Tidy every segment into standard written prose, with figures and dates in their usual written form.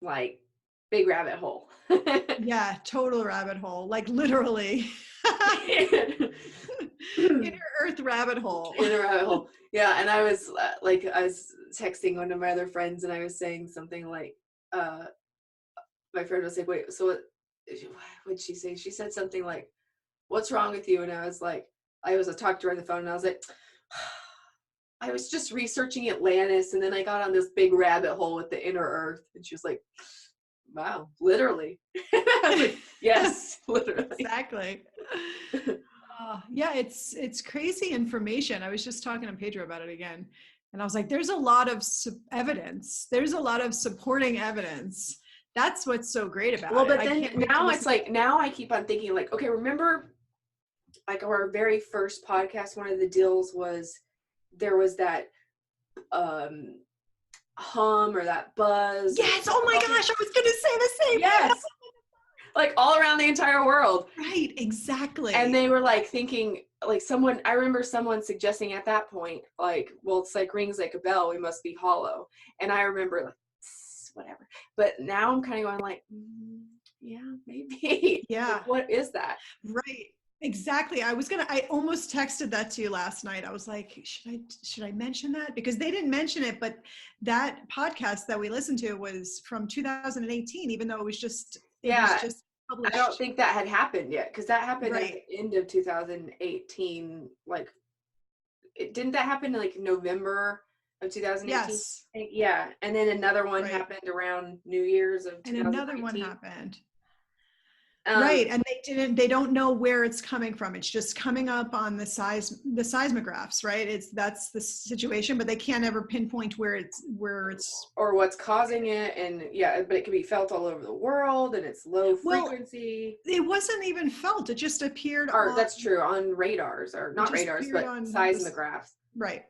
like big rabbit hole. Yeah, total rabbit hole, like literally. Inner Earth rabbit hole. In a rabbit hole. Yeah, and I was I was texting one of my other friends, and I was saying something like, my friend was like, "Wait, so what did she say?" She said something like, "What's wrong with you?" And I was like, I was talking to her on the phone, and I was like, I was just researching Atlantis, and then I got on this big rabbit hole with the inner Earth. And she was like, "Wow, literally." I was like, "Yes, literally." Exactly. Yeah, it's crazy information. I was just talking to Pedro about it again, and I was like, there's a lot of evidence. There's a lot of supporting evidence. That's what's so great about Well, it. but I then can't wait to now listen. it's like, now I keep on thinking like, okay, remember like our very first podcast, one of the deals was there was that um hum or that buzz or Yes. Oh my gosh, I was going to say the same thing. yes, like all around the entire world. Right. Exactly. And they were like thinking, like I remember someone suggesting at that point, like, well, it's like rings like a bell, we must be hollow. And I remember like, whatever. But now I'm kind of going like, yeah, maybe. Yeah. Like, what is that? Right. Exactly. I almost texted that to you last night. I was like, should I mention that? Because they didn't mention it, but that podcast that we listened to was from 2018, even though it was just I published. don't think that had happened yet, because that happened at Right. the end of 2018. Like, didn't that happen in like November of 2018? Yes. Yeah, and then another one Right. happened around New Year's of And another one 2019. happened. Right. And they don't know where it's coming from. It's just coming up on the seismographs, right? That's the situation, but they can't ever pinpoint where it's or what's causing it. And yeah, but it can be felt all over the world, and it's low well, frequency. it wasn't even felt. It just appeared Or on. that's true, on radars, or not radars, but seismographs. Right.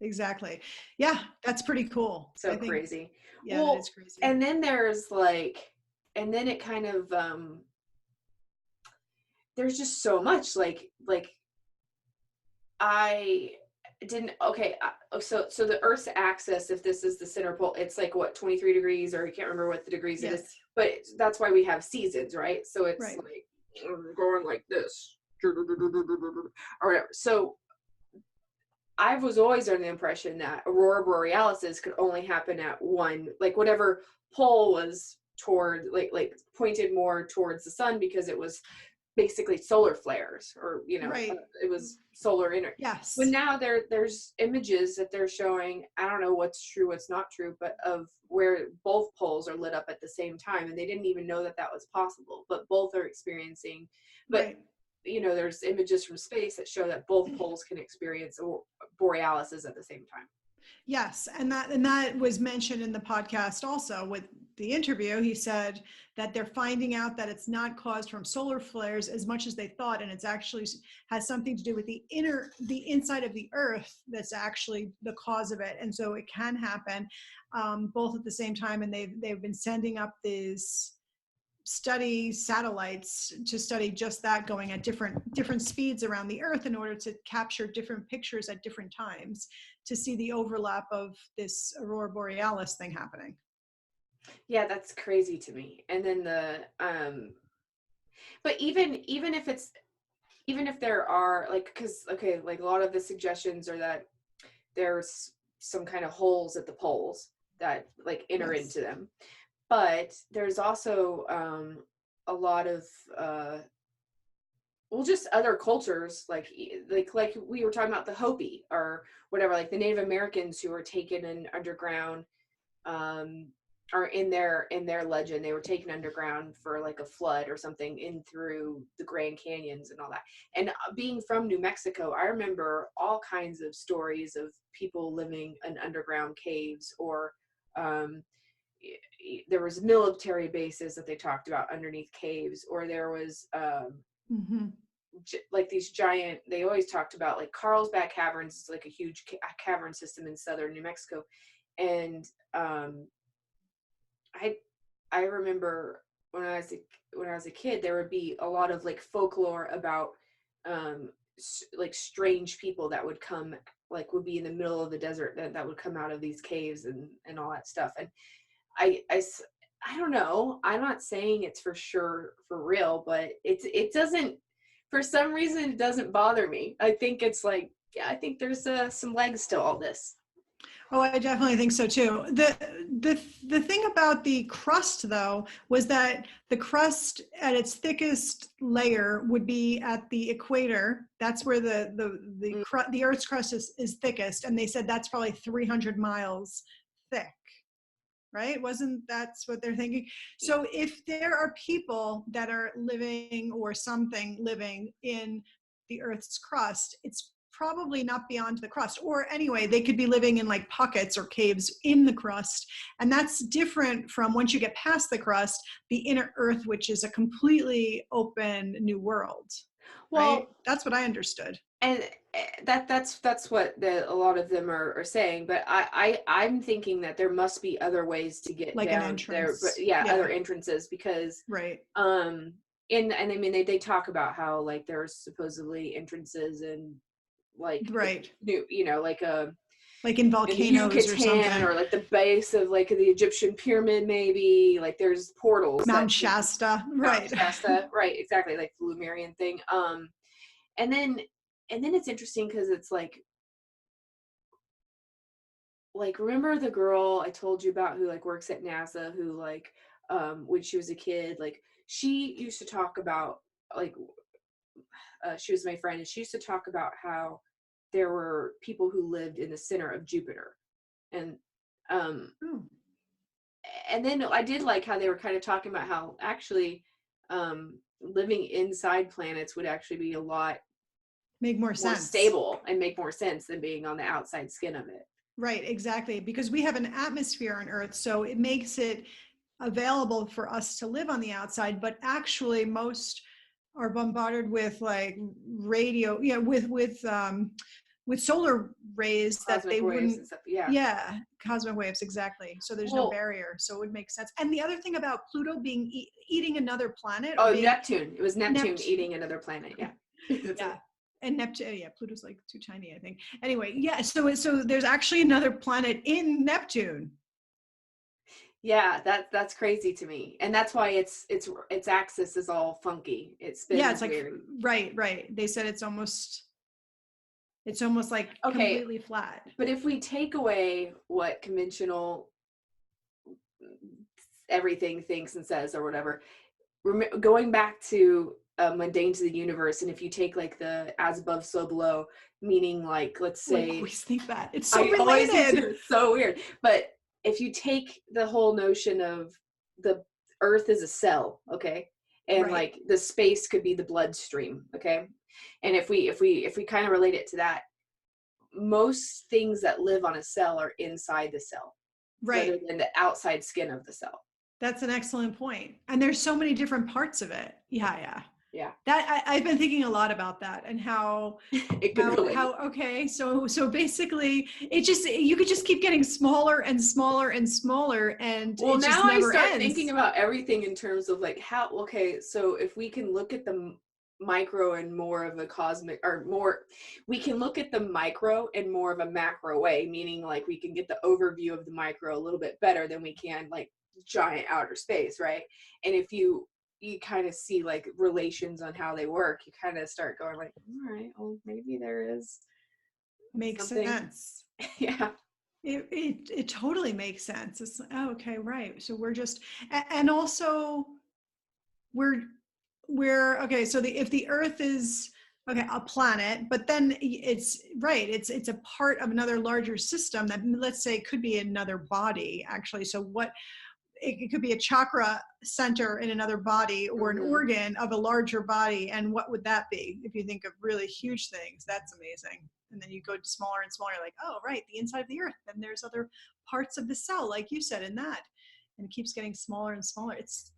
Exactly. Yeah, that's pretty cool. So crazy. Yeah, that is crazy. And then there's like, and then it kind of there's just so much like I didn't, okay, so the Earth's axis, if this is the center pole, it's like what, 23 degrees, or I can't remember what the degrees it is, but that's why we have seasons, right? So it's right. like going like this or whatever. So I was always under the impression that aurora borealis could only happen at one, like whatever pole was toward, like pointed more towards the sun, because it was basically solar flares, or right. It was solar energy. Yes. But now there's images that they're showing, I don't know what's true, what's not true, but of where both poles are lit up at the same time, and they didn't even know that was possible, but both are experiencing. But right. There's images from space that show that both poles can experience borealises at the same time. Yes, and that was mentioned in the podcast also with the interview. He said that they're finding out that it's not caused from solar flares as much as they thought, and it's actually has something to do with the inside of the Earth that's actually the cause of it, and so it can happen both at the same time. And they've been sending up these satellites to study just that, going at different speeds around the Earth in order to capture different pictures at different times to see the overlap of this aurora borealis thing happening. Yeah, that's crazy to me. And then but even if there are, like, because okay, like a lot of the suggestions are that there's some kind of holes at the poles that like enter Yes. into them, but there's also a lot of just other cultures, like we were talking about the Hopi or whatever, like the Native Americans who were taken in underground, or in their legend, they were taken underground for like a flood or something in through the Grand Canyons and all that. And being from New Mexico, I remember all kinds of stories of people living in underground caves, or there was military bases that they talked about underneath caves, or there was like these giant, they always talked about like Carlsbad Caverns. It's like a huge cavern system in southern New Mexico. And I remember when I was a kid, there would be a lot of like folklore about like strange people that would come, like would be in the middle of the desert that would come out of these caves and all that stuff. And I don't know. I'm not saying it's for sure for real, but it doesn't, for some reason it doesn't bother me. I think it's like, yeah, I think there's some legs to all this. Oh, I definitely think so too. The thing about the crust though was that the crust at its thickest layer would be at the equator. That's where Mm. the Earth's crust is thickest, and they said that's probably 300 miles thick. Right? Wasn't that's what they're thinking? So if there are people that are living or something living in the Earth's crust, it's probably not beyond the crust. Or anyway, they could be living in like pockets or caves in the crust. And that's different from once you get past the crust, the inner Earth, which is a completely open new world. Right? Well, That's what I understood. and that's what a lot of them are saying, but I'm thinking that there must be other ways to get Like an down there, but entrance. yeah, Yeah. other entrances, because Right. um and I mean they talk about how like there's supposedly entrances and like Right. new, you know, like Like in in the volcanoes or Yucatan, something. or like the base of like the Egyptian pyramid, maybe like there's portals that Mount Shasta, Mount right. Shasta, right, exactly, like the Lumerian thing. And then it's interesting because it's like remember the girl I told you about who like works at NASA, who like when she was a kid, like she used to talk about like she was my friend, and she used to talk about how there were people who lived in the center of Jupiter, and um Oh, and then I did like how they were kind of talking about how actually living inside planets would actually be a lot make more more sense. stable and make more sense than being on the outside skin of it. Right, exactly. Because we have an atmosphere on Earth, so it makes it available for us to live on the outside, but actually most are bombarded with like radio, yeah, with solar rays that Cosmic they waves wouldn't, and stuff. Yeah. yeah, cosmic waves, exactly. So there's no Well, barrier, so it would make sense. And the other thing about Pluto being eating another planet or oh, being Neptune. It was Neptune Neptune, eating another planet. Yeah. That's yeah. it. And Neptune, yeah, Pluto's like too tiny, I think. Anyway, yeah, so there's actually another planet in Neptune. Yeah, that's crazy to me. And that's why its axis is all funky. It Yeah, it's spins like weird. right. They said it's almost like Okay, completely flat. but if we take away what conventional everything thinks and says or whatever, going back to mundane to the universe, and if you take like the as above so below, meaning like let's Oh, I say, always think that. It's so I always do too, related. it's so weird, but if you take the whole notion of the earth is a cell, okay, and Right. like the space could be the bloodstream, okay, and if we kind of relate it to that, most things that live on a cell are inside the cell rather Right. than the outside skin of the cell. That's an excellent point. And there's so many different parts of it. Yeah, yeah. Yeah. That I've been thinking a lot about that and It could relate. how okay, so basically it just you could just keep getting smaller and smaller and smaller and Well, it just now I never start thinking ends. about everything in terms of like how, okay, so if we can look at the micro and more of a cosmic, or more, we can look at the micro in more of a macro way, meaning like we can get the overview of the micro a little bit better than we can like giant outer space, right? And if you kind of see like relations on how they work, you kind of start going like, all right, well, maybe there is Makes something. sense. Yeah. It totally makes sense. It's oh, okay, right. So we're just and also we're okay. So if the Earth is okay a planet, but then it's right. It's a part of another larger system that let's say could be another body actually. So what it could be a chakra center in another body or an Hmm. organ of a larger body. And what would that be? If you think of really huge things, that's amazing. And then you go to smaller and smaller, like, oh, right, the inside of the earth. Then there's other parts of the cell, like you said, in that. And it keeps getting smaller and smaller. It's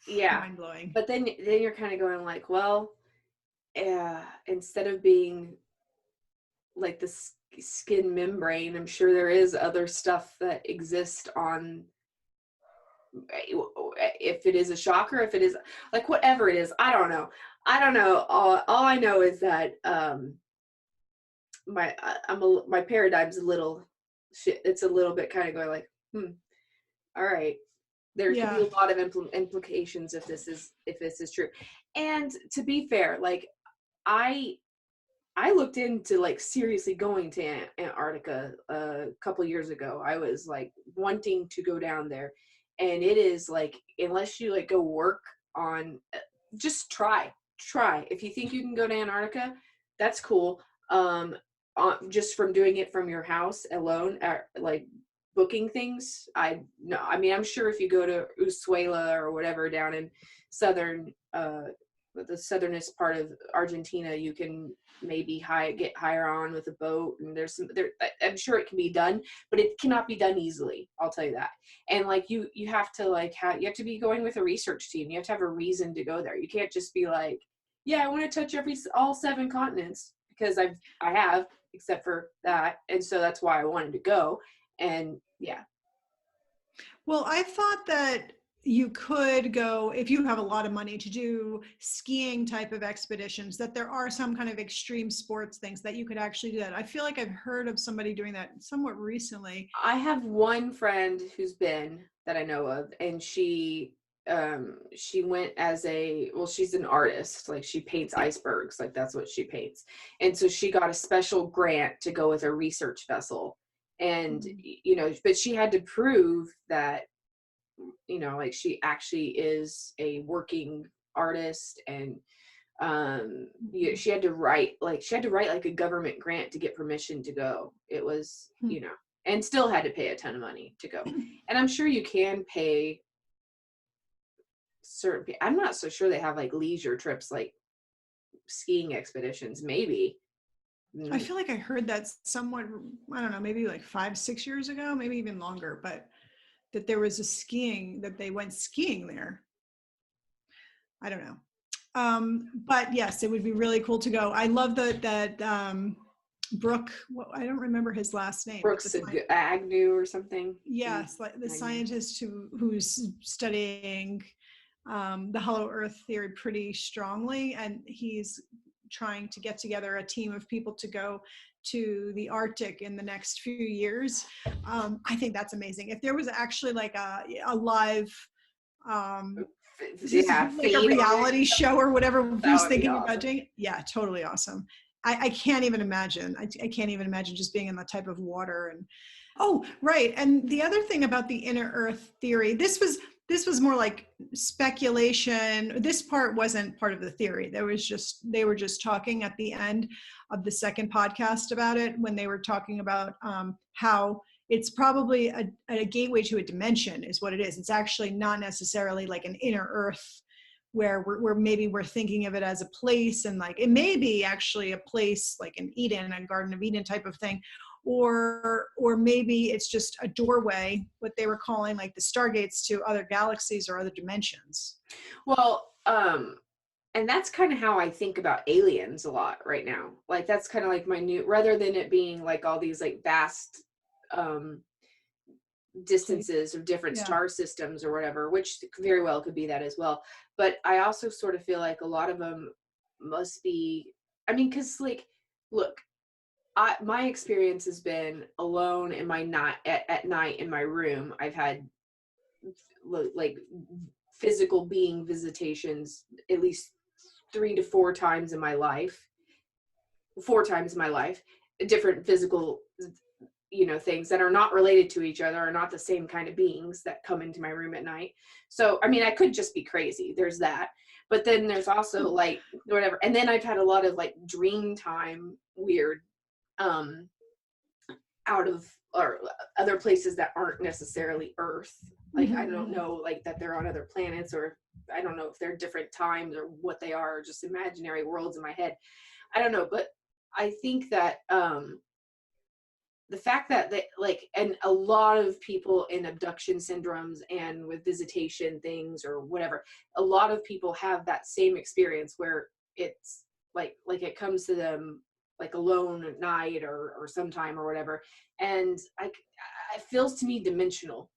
Yeah. mind blowing. But then you're kind of going like, well, instead of being like the skin membrane, I'm sure there is other stuff that exists on, if it is a shocker, if it is like whatever it is, I don't know. All I know is that my paradigm's a little shit. It's a little bit kind of going like, all right. There could be Yeah. a lot of implications if this is true. And to be fair, like I looked into like seriously going to Antarctica a couple years ago. I was like wanting to go down there, and it is like, unless you like go work on, just try. If you think you can go to Antarctica, that's cool. Just from doing it from your house alone, like booking things, I no, I mean, I'm sure if you go to Ushuaia or whatever down in southern, the southernest part of Argentina, you can maybe get higher on with a boat, and I'm sure it can be done, but it cannot be done easily, I'll tell you that. And like you have to like you have to be going with a research team. You have to have a reason to go there. You can't just be like, yeah, I want to touch all 7 continents, because I have, except for that, and so that's why I wanted to go. And yeah. Well, I thought that you could go, if you have a lot of money, to do skiing type of expeditions, that there are some kind of extreme sports things that you could actually do that. I feel like I've heard of somebody doing that somewhat recently. I have one friend who's been, that I know of, and she went as she's an artist, like she paints icebergs, like that's what she paints. And so she got a special grant to go with a research vessel. And but she had to prove that, like she actually is a working artist. And she had to write like a government grant to get permission to go. It was, and still had to pay a ton of money to go. And I'm sure you can pay certain, I'm not so sure they have like leisure trips, like skiing expeditions, maybe. I feel like I heard that somewhat, I don't know, maybe like 5-6 years ago, maybe even longer, but that there was that they went skiing there. I don't know. But yes, it would be really cool to go. I love that Brooke, I don't remember his last name. Brooks Agnew or something. Yes, like the scientist who's studying the hollow earth theory pretty strongly, and he's trying to get together a team of people to go to the Arctic in the next few years. I think that's amazing. If there was actually like a live like a reality show or whatever he's thinking about doing, yeah, totally awesome. I can't even imagine. I can't even imagine just being in that type of water. And oh, right. And the other thing about the inner Earth theory, this was more like speculation. This part wasn't part of the theory. They were just talking at the end of the second podcast about it, when they were talking about how it's probably a gateway to a dimension is what it is. It's actually not necessarily like an inner Earth where maybe we're thinking of it as a place, and like it may be actually a place like an Eden, a Garden of Eden type of thing, or maybe it's just a doorway, what they were calling like the Stargates, to other galaxies or other dimensions. Well, and that's kind of how I think about aliens a lot right now. Like that's kind of like my new, rather than it being like all these like vast distances of different star systems or whatever, which very well could be that as well. But I also sort of feel like a lot of them must be, I mean, because like, look, my experience has been alone in my at night in my room. I've had like physical being visitations at least 3 to 4 times in my life. 4 times in my life, different physical things that are not related to each other, are not the same kind of beings that come into my room at night. So I mean, I could just be crazy, there's that. But then there's also like whatever, and then I've had a lot of like dream time weird out of, or other places that aren't necessarily Earth. Like I don't know, like that they're on other planets, or I don't know if they're different times or what they are, or just imaginary worlds in my head. I don't know, but I think that the fact that they like, and a lot of people in abduction syndromes and with visitation things or whatever, a lot of people have that same experience where it's like it comes to them like alone at night or sometime or whatever, and it feels to me dimensional.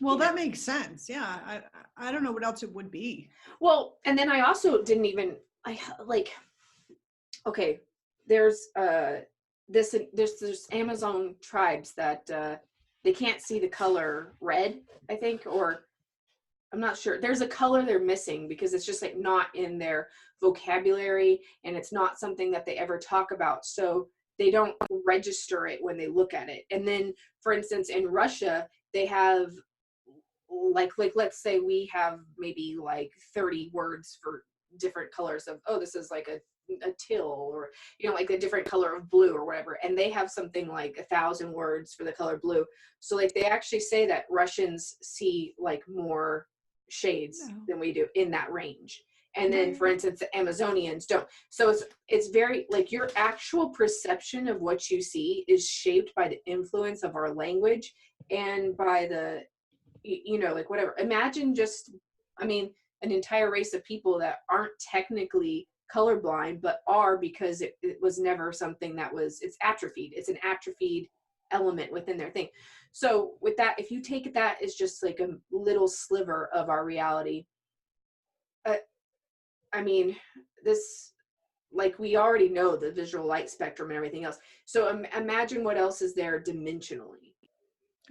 Well, that makes sense. Yeah, I don't know what else it would be. Well, and then I also didn't even okay, there's Amazon tribes that they can't see the color red, I think, or I'm not sure. There's a color they're missing because it's just like not in their vocabulary, and it's not something that they ever talk about. So they don't register it when they look at it. And then, for instance, in Russia, they have like let's say we have maybe like 30 words for different colors of, oh, this is like a teal, or like a different color of blue or whatever, and they have something like 1,000 words for the color blue. So like they actually say that Russians see like more shades No. than we do in that range. And then, for Right. instance, the Amazonians don't. So it's very like your actual perception of what you see is shaped by the influence of our language and by the like whatever. Imagine just, I mean, an entire race of people that aren't technically colorblind, but are because it was never something that was, it's atrophied. It's an atrophied element within their thing. So with that, if you take that as just like a little sliver of our reality, uh, I mean, this, like we already know the visual light spectrum and everything else. So imagine what else is there dimensionally.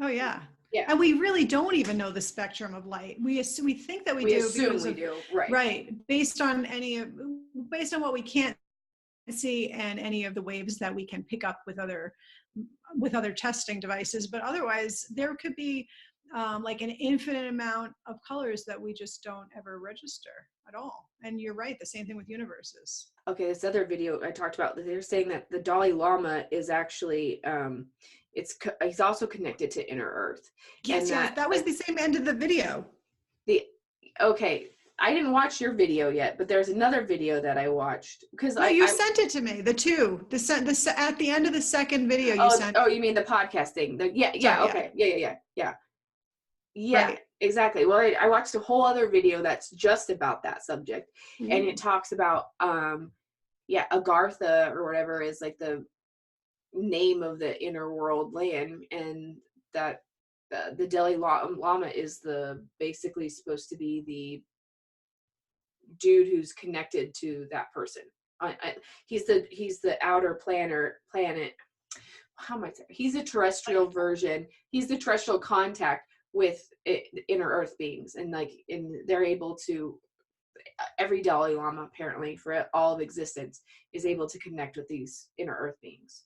Oh yeah. Yeah. And we really don't even know the spectrum of light. We think that we do assume because we of, do, right? right, based on what we can't see and any of the waves that we can pick up with other testing devices. But otherwise, there could be like an infinite amount of colors that we just don't ever register at all. And you're right, the same thing with universes. Okay, this other video I talked about, they're saying that the Dalai Lama is actually he's also connected to inner earth. Yes, And yes, that was like, the same end of the video. Okay, I didn't watch your video yet, but there's another video that I watched because No, you sent it to me. At the end of the second video you sent. Oh, you mean the podcast thing? Sorry, Okay, yeah, right. exactly. Well, I watched a whole other video that's just about that subject, and it talks about Agartha or whatever is like the name of the inner world land, and that the Dalai Lama is the basically supposed to be the dude who's connected to that person. He's the outer planet. How am I saying? He's a terrestrial version. He's the terrestrial contact with inner Earth beings, and they're able to. Every Dalai Lama, apparently, for all of existence, is able to connect with these inner Earth beings.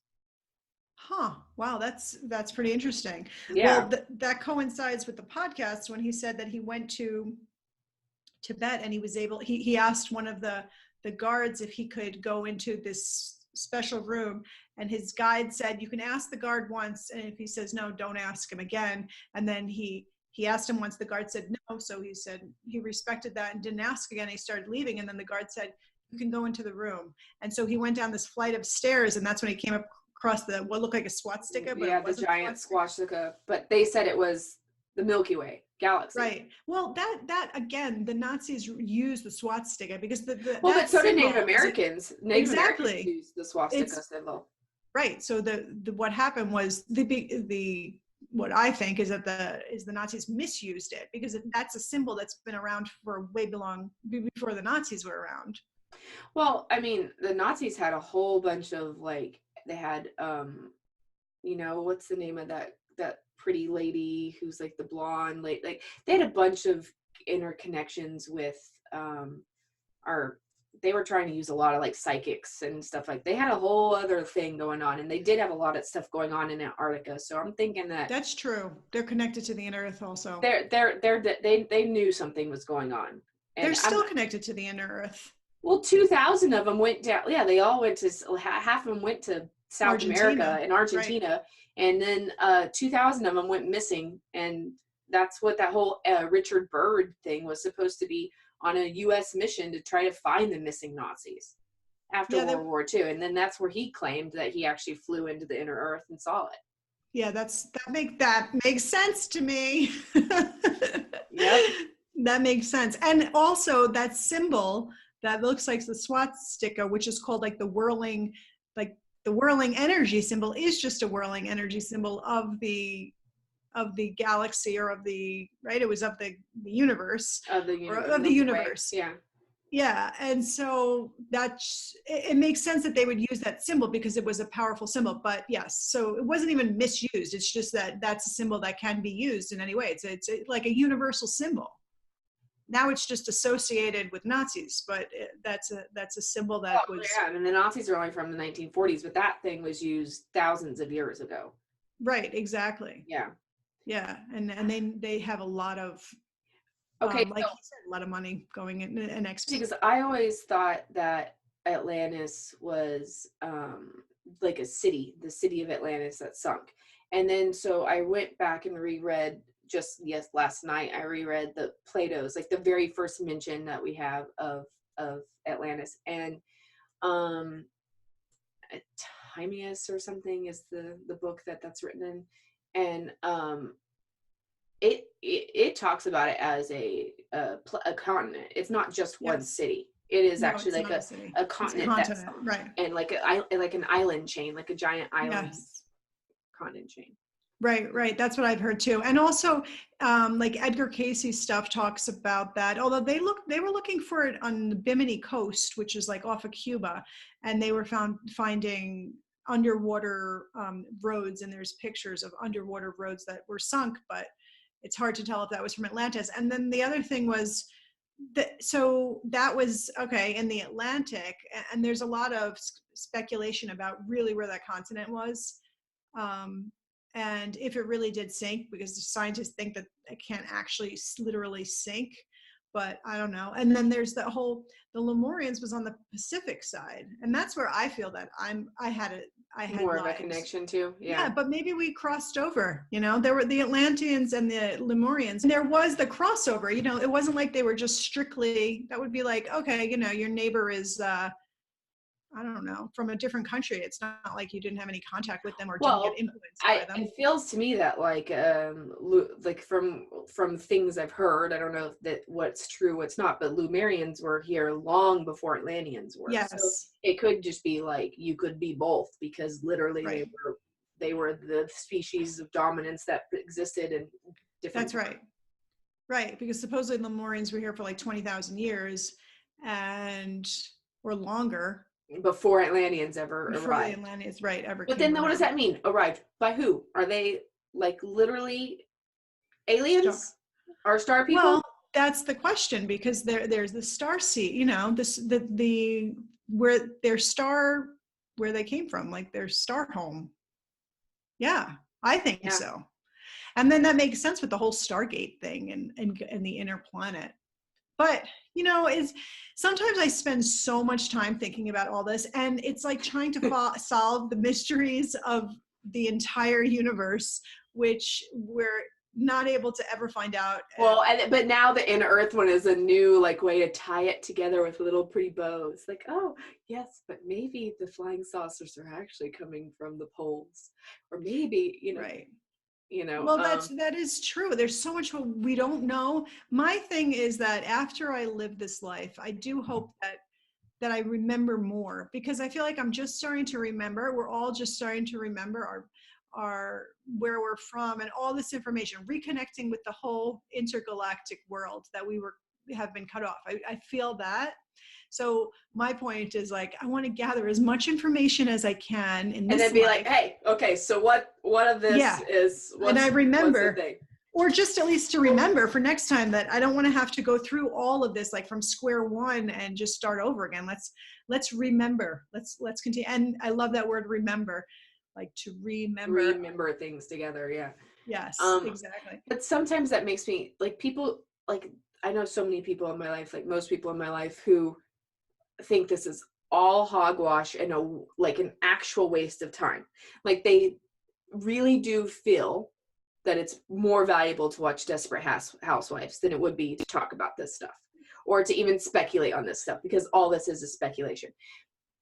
Huh. Wow, that's pretty interesting. Yeah. Well, that coincides with the podcast when he said that he went to Tibet and he was able. He asked one of the guards if he could go into this special room, and his guide said, "You can ask the guard once, and if he says no, don't ask him again." And then he asked him once. The guard said no, so he said he respected that and didn't ask again. He started leaving, and then the guard said, "You can go into the room." And so he went down this flight of stairs, and that's when he came up across what looked like a swastika, but yeah, it the wasn't giant swastika. But they said it was the Milky Way galaxy. Right. Well, that again, the Nazis used the swastika because but so did Native Americans. Native exactly Americans used the swastika symbol. Right. So what happened was what I think is that the Nazis misused it because that's a symbol that's been around for way before the Nazis were around. Well, I mean, the Nazis had a whole bunch of they had what's the name of that pretty lady who's like the blonde lady, they had a bunch of interconnections with they were trying to use a lot of psychics and stuff. They had a whole other thing going on, and they did have a lot of stuff going on in Antarctica. So I'm thinking that's true. They're connected to the inner Earth also. They knew something was going on. And they're still connected to the inner Earth. Well, 2,000 of them went down. Yeah, they all went to, half of them went to South America and Argentina. Right. And then 2,000 of them went missing. And that's what that whole Richard Byrd thing was supposed to be, on a U.S. mission to try to find the missing Nazis after World War II. And then that's where he claimed that he actually flew into the inner Earth and saw it. Yeah, that makes sense to me. Yep. That makes sense. And also that symbol that looks like the swastika, which is called the whirling energy symbol, is just a whirling energy symbol of the galaxy, or of the, right? It was of the universe. Of the universe. Right. Yeah. Yeah, and so it makes sense that they would use that symbol because it was a powerful symbol. But yes, so it wasn't even misused. It's just that that's a symbol that can be used in any way. It's like a universal symbol. Now it's just associated with Nazis, but that's a symbol Oh, that was yeah, and the Nazis are only from the 1940s, but that thing was used thousands of years ago. right. Exactly. Yeah. Yeah, and they have a lot of Okay, like so you said, a lot of money going in and because I always thought that Atlantis was like a city, the city of Atlantis that sunk. And then so I went back and reread last night I reread the Plato's, like the very first mention that we have of Atlantis. And um Timaeus or something is the book that's written in. And it talks about it as a continent. It's not just one yes. city. It is No, actually it's like not a city. a It's a continent that's continent, right? and like an island chain, like a giant island Yes. continent chain. Right, right. That's what I've heard too. And also, like Edgar Casey's stuff talks about that. Although they were looking for it on the Bimini coast, which is like off of Cuba, and they were finding underwater roads, and there's pictures of underwater roads that were sunk, but it's hard to tell if that was from Atlantis. And then the other thing was that, so that was okay in the Atlantic, and there's a lot of speculation about really where that continent was. Um, and if it really did sink, because the scientists think that it can't actually literally sink, but I don't know. And then there's the Lemurians was on the Pacific side, and that's where I feel that I had More of a lives. connection too. Yeah, Yeah. but maybe we crossed over. There were the Atlanteans and the Lemurians. And there was the crossover. It wasn't like they were just strictly. That would be like, okay, your neighbor is I don't know, from a different country. It's not like you didn't have any contact with them or didn't get Well, influenced by I them. it feels to me that like from things I've heard, I don't know if that what's true, what's not, but Lumerians were here long before Atlanteans were. So Yes, it could just be like you could be both, because literally right. they were the species of dominance that existed in different That's right. Right, because supposedly the Lemurians were here for like 20,000 years and or longer before Atlanteans ever before the arrived. Atlanteans, right, ever But came then what does around. that mean? Arrived by who? Are they like literally Star. aliens? Are star people? Well, that's the question because there's the star seed, this the where their star where they came from, like their star home. Yeah, I think Yeah. so. And then that makes sense with the whole Stargate thing and the inner planet. But is sometimes I spend so much time thinking about all this, and it's like trying to solve the mysteries of the entire universe, which we're not able to ever find out. Well, but now the in Earth one is a new like way to tie it together with little pretty bows. Like, oh yes, but maybe the flying saucers are actually coming from the poles, or maybe Right. you know. Well, that is true. There's so much we don't know. My thing is that after I live this life, I do hope that I remember more, because I feel like I'm just starting to remember. We're all just starting to remember our where we're from and all this information, reconnecting with the whole intergalactic world that have been cut off. I feel that. So my point is like I want to gather as much information as I can in And this then be like, life. hey, okay, so what of this Yeah, is and I what's the remember, thing? or just at least to remember for next time that I don't want to have to go through all of this like from square one and just start over again. Let's remember. Let's continue. And I love that word remember, like to remember. Remember things together, yeah. Yes, Um, exactly. but sometimes that makes me like people like I know so many people in my life, like most people in my life, who think this is all hogwash and like an actual waste of time. Like they really do feel that it's more valuable to watch Desperate Housewives than it would be to talk about this stuff or to even speculate on this stuff, because all this is speculation.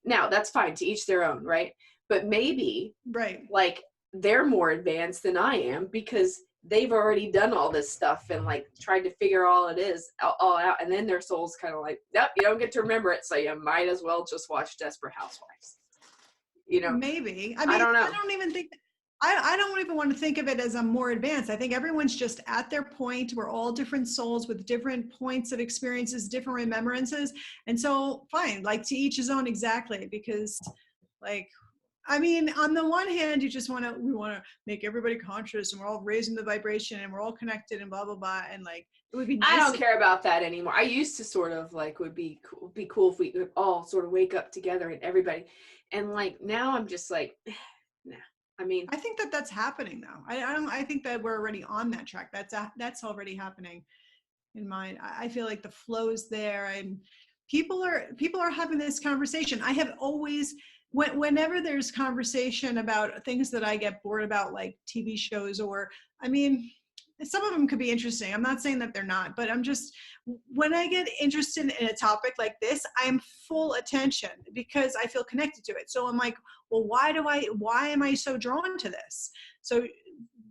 Now, that's fine, to each their own, right? But maybe Right. like they're more advanced than I am because they've already done all this stuff and like tried to figure all it is all out, and then their soul's kind of like, nope, you don't get to remember it, so you might as well just watch Desperate Housewives. Maybe. I I mean, don't I know. don't even think. I don't even want to think of it as I'm more advanced. I think everyone's just at their point. We're all different souls with different points of experiences, different remembrances. And so fine, like to each his own exactly, because like, I mean, on the one hand, we want to make everybody conscious and we're all raising the vibration and we're all connected and blah, blah, blah. And like, it would be I nice don't if, care about that anymore. I used to sort of like would be cool if we could all sort of wake up together and everybody, and like now I'm just like, nah. I mean, I think that that's happening now. I think that we're already on that track. That's already happening in mind. I feel like the flow's there, and people are having this conversation. I have always, whenever there's conversation about things that I get bored about, like TV shows, or I mean, some of them could be interesting. I'm not saying that they're not, but I'm just, when I get interested in a topic like this, I'm full attention because I feel connected to it. So I'm like, well, why am I so drawn to this? So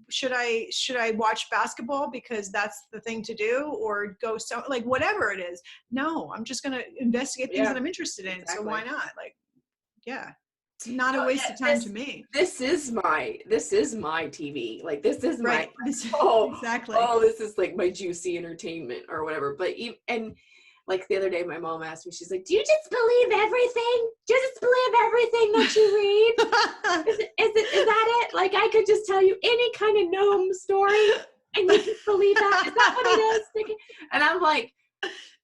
should I watch basketball because that's the thing to do, or go, so like whatever it is? No, I'm just going to investigate things that yeah, I'm interested in. So exactly. why not? Like, yeah, it's not a No, waste yeah, of time to me. this is my TV. Like this is my, Right. This oh exactly. this is like my juicy entertainment or whatever. But even, and like the other day, my mom asked me, she's like, "Do you just believe everything? Do you just believe everything that you read? Is that it? Like I could just tell you any kind of gnome story, and you just believe that? Is that what it is?" And I'm like,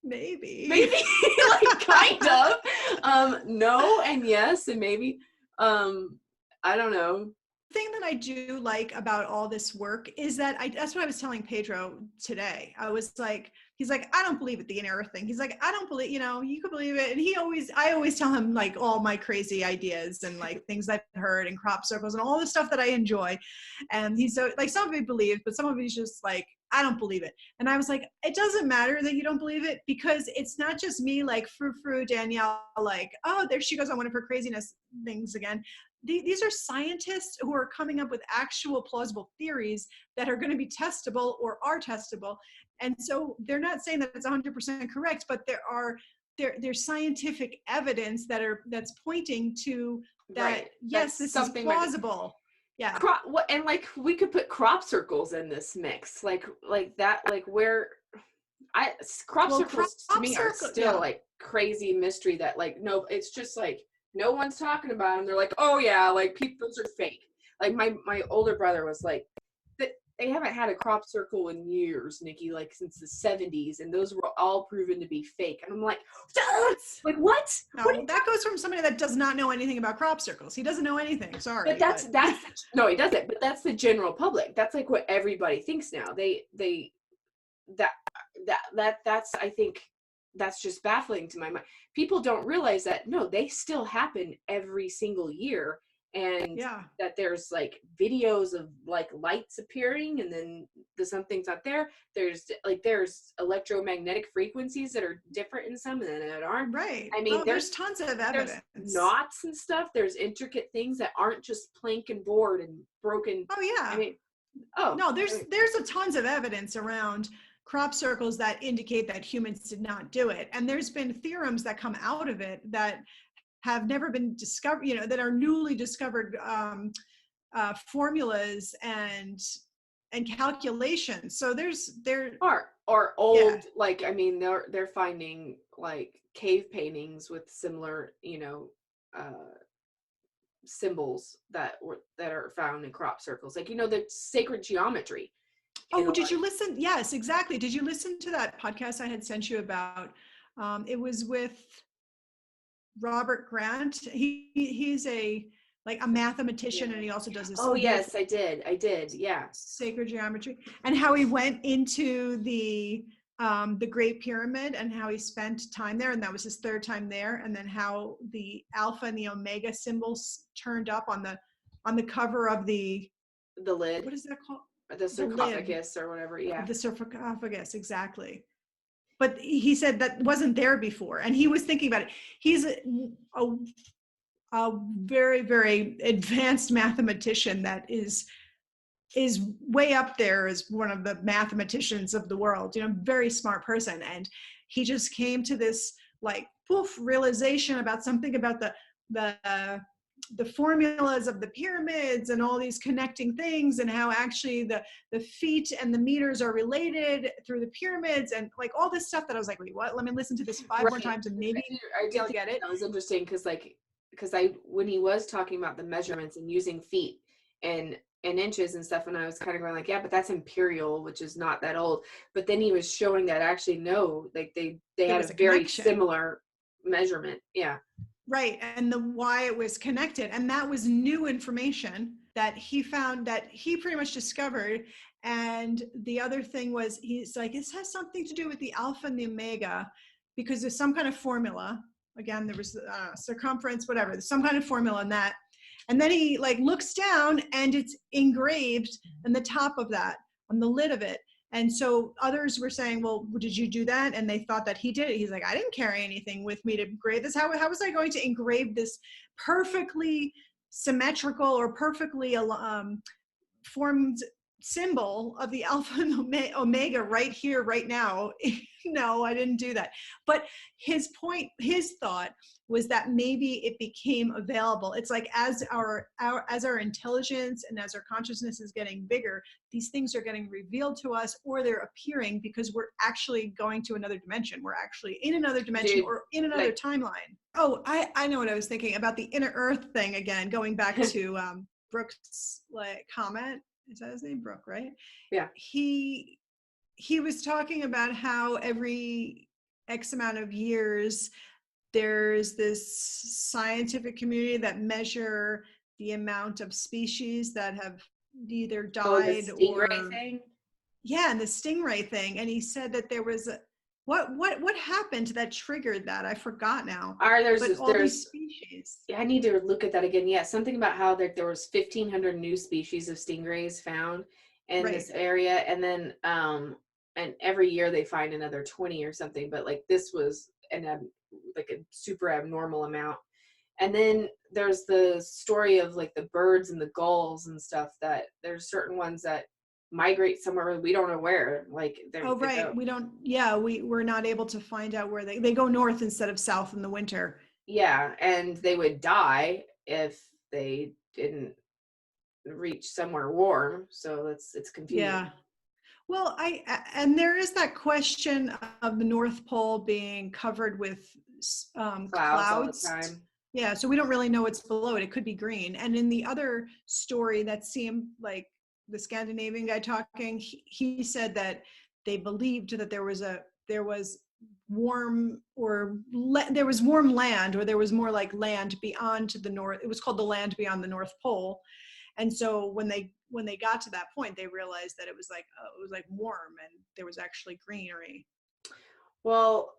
Maybe. maybe, like kind of, no and yes and maybe, I don't know. Thing that I do like about all this work is that that's what I was telling Pedro today. I was like, he's like, I don't believe it, the inner thing. He's like, I don't believe, you could believe it. And I always tell him like all my crazy ideas and like things I've heard and crop circles and all the stuff that I enjoy. And he's so like, some of it believes, but some of it's just like, I don't believe it. And I was like, it doesn't matter that you don't believe it, because it's not just me like frou Danielle, like, oh, there she goes on one of her craziness things again. These are scientists who are coming up with actual plausible theories that are going to be testable or are testable. And so they're not saying that it's 100% correct, but there's scientific evidence that's pointing to that, Right, yes, that's this is something might be plausible. Yeah. crop what, and like we could put crop circles in this mix, like that, like where I crop Well, crop circles to me are circle, still yeah. like crazy mystery that like no, it's just like no one's talking about them. They're like, oh yeah, like people, those are fake. Like my older brother was like, they haven't had a crop circle in years, Nikki, like since the 70s, and those were all proven to be fake. And I'm like, like what? What are No, you that talking? goes from somebody that does not know anything about crop circles. He doesn't know anything. But Sorry, that's but no, he doesn't. But that's the general public. That's like what everybody thinks now. They that that's, I think that's just baffling to my mind. People don't realize that no, they still happen every single year, and yeah. that there's like videos of like lights appearing, and then something's not there. There's electromagnetic frequencies that are different in some and then that aren't. Right. I mean, Oh, there's tons of there's evidence. knots and stuff. There's intricate things that aren't just plank and board and broken. Oh I yeah. mean, oh, No, there's a tons of evidence around crop circles that indicate that humans did not do it. And there's been theorems that come out of it that have never been discovered, that are newly discovered formulas and calculations. So or yeah. old, like I mean they're finding like cave paintings with similar, uh symbols that are found in crop circles, like the sacred geometry in Oh, a lot did you listen? Yes, exactly. Did you listen to that podcast I had sent you about? It was with Robert Grant. He's a mathematician, yeah. and he also does this Oh beautiful yes, I did, yeah. sacred geometry, and how he went into the Great Pyramid and how he spent time there, and that was his third time there, and then how the Alpha and the Omega symbols turned up on the cover of The lid, what is that called? the The lid sarcophagus or whatever, of yeah. the sarcophagus, exactly. But he said that wasn't there before, and he was thinking about it. He's a very, very advanced mathematician that is way up there as one of the mathematicians of the world, very smart person. And he just came to this like poof realization about something about the the formulas of the pyramids and all these connecting things, and how actually the feet and the meters are related through the pyramids, and like all this stuff that I was like, wait, what? Let me listen to this 5 more Right. times and maybe I do I'll think get it. that was interesting because I when he was talking about the measurements and using feet and inches and stuff, and I was kind of going like, yeah, but that's imperial, which is not that old. But then he was showing that actually no, like they There had was a a very connection. similar measurement. Yeah. Right. And the why it was connected. And that was new information that he found, that he pretty much discovered. And the other thing was, he's like, this has something to do with the alpha and the omega, because there's some kind of formula. Again, there was circumference, whatever, there's some kind of formula in that. And then he like looks down and it's engraved in the top of that, on the lid of it. And so others were saying, well, did you do that? And they thought that he did it. He's like, I didn't carry anything with me to engrave this. How was I going to engrave this perfectly symmetrical or perfectly formed symbol of the alpha and omega right here, right now? No, I didn't do that. But his point, his thought was that maybe it became available. It's like as our intelligence and as our consciousness is getting bigger, these things are getting revealed to us, or they're appearing because we're actually going to another dimension. We're actually in another dimension Dude, or in another like timeline. Oh, I know what I was thinking about, the inner earth thing again, going back to Brooks' like comment. Is that his name? Brooke, right? yeah. He was talking about how every X amount of years there's this scientific community that measure the amount of species that have either Oh, the died stingray or, thing. yeah, and the stingray thing. And he said that there was what happened that triggered that? I forgot now. Are But all these there's species. I need to look at that again. Yeah, something about how there was 1,500 new species of stingrays found in Right. this area, and then and every year they find another 20 or something. But like this was like a super abnormal amount. And then there's the story of like the birds and the gulls and stuff, that there's certain ones that migrate somewhere we don't know where. Like Oh, they right. go. We don't, yeah, we're not able to find out where they go north instead of south in the winter. Yeah, and they would die if they didn't reach somewhere warm. So it's confusing. Yeah. Well, and there is that question of the North Pole being covered with Clouds all the clouds. time. Yeah, so we don't really know what's below it. It could be green. And in the other story that seemed like the Scandinavian guy talking, he said that they believed that there was warm there was warm land, or there was more like land beyond to the north. It was called the land beyond the North Pole. And so when they got to that point, they realized that it was like warm and there was actually greenery. Well,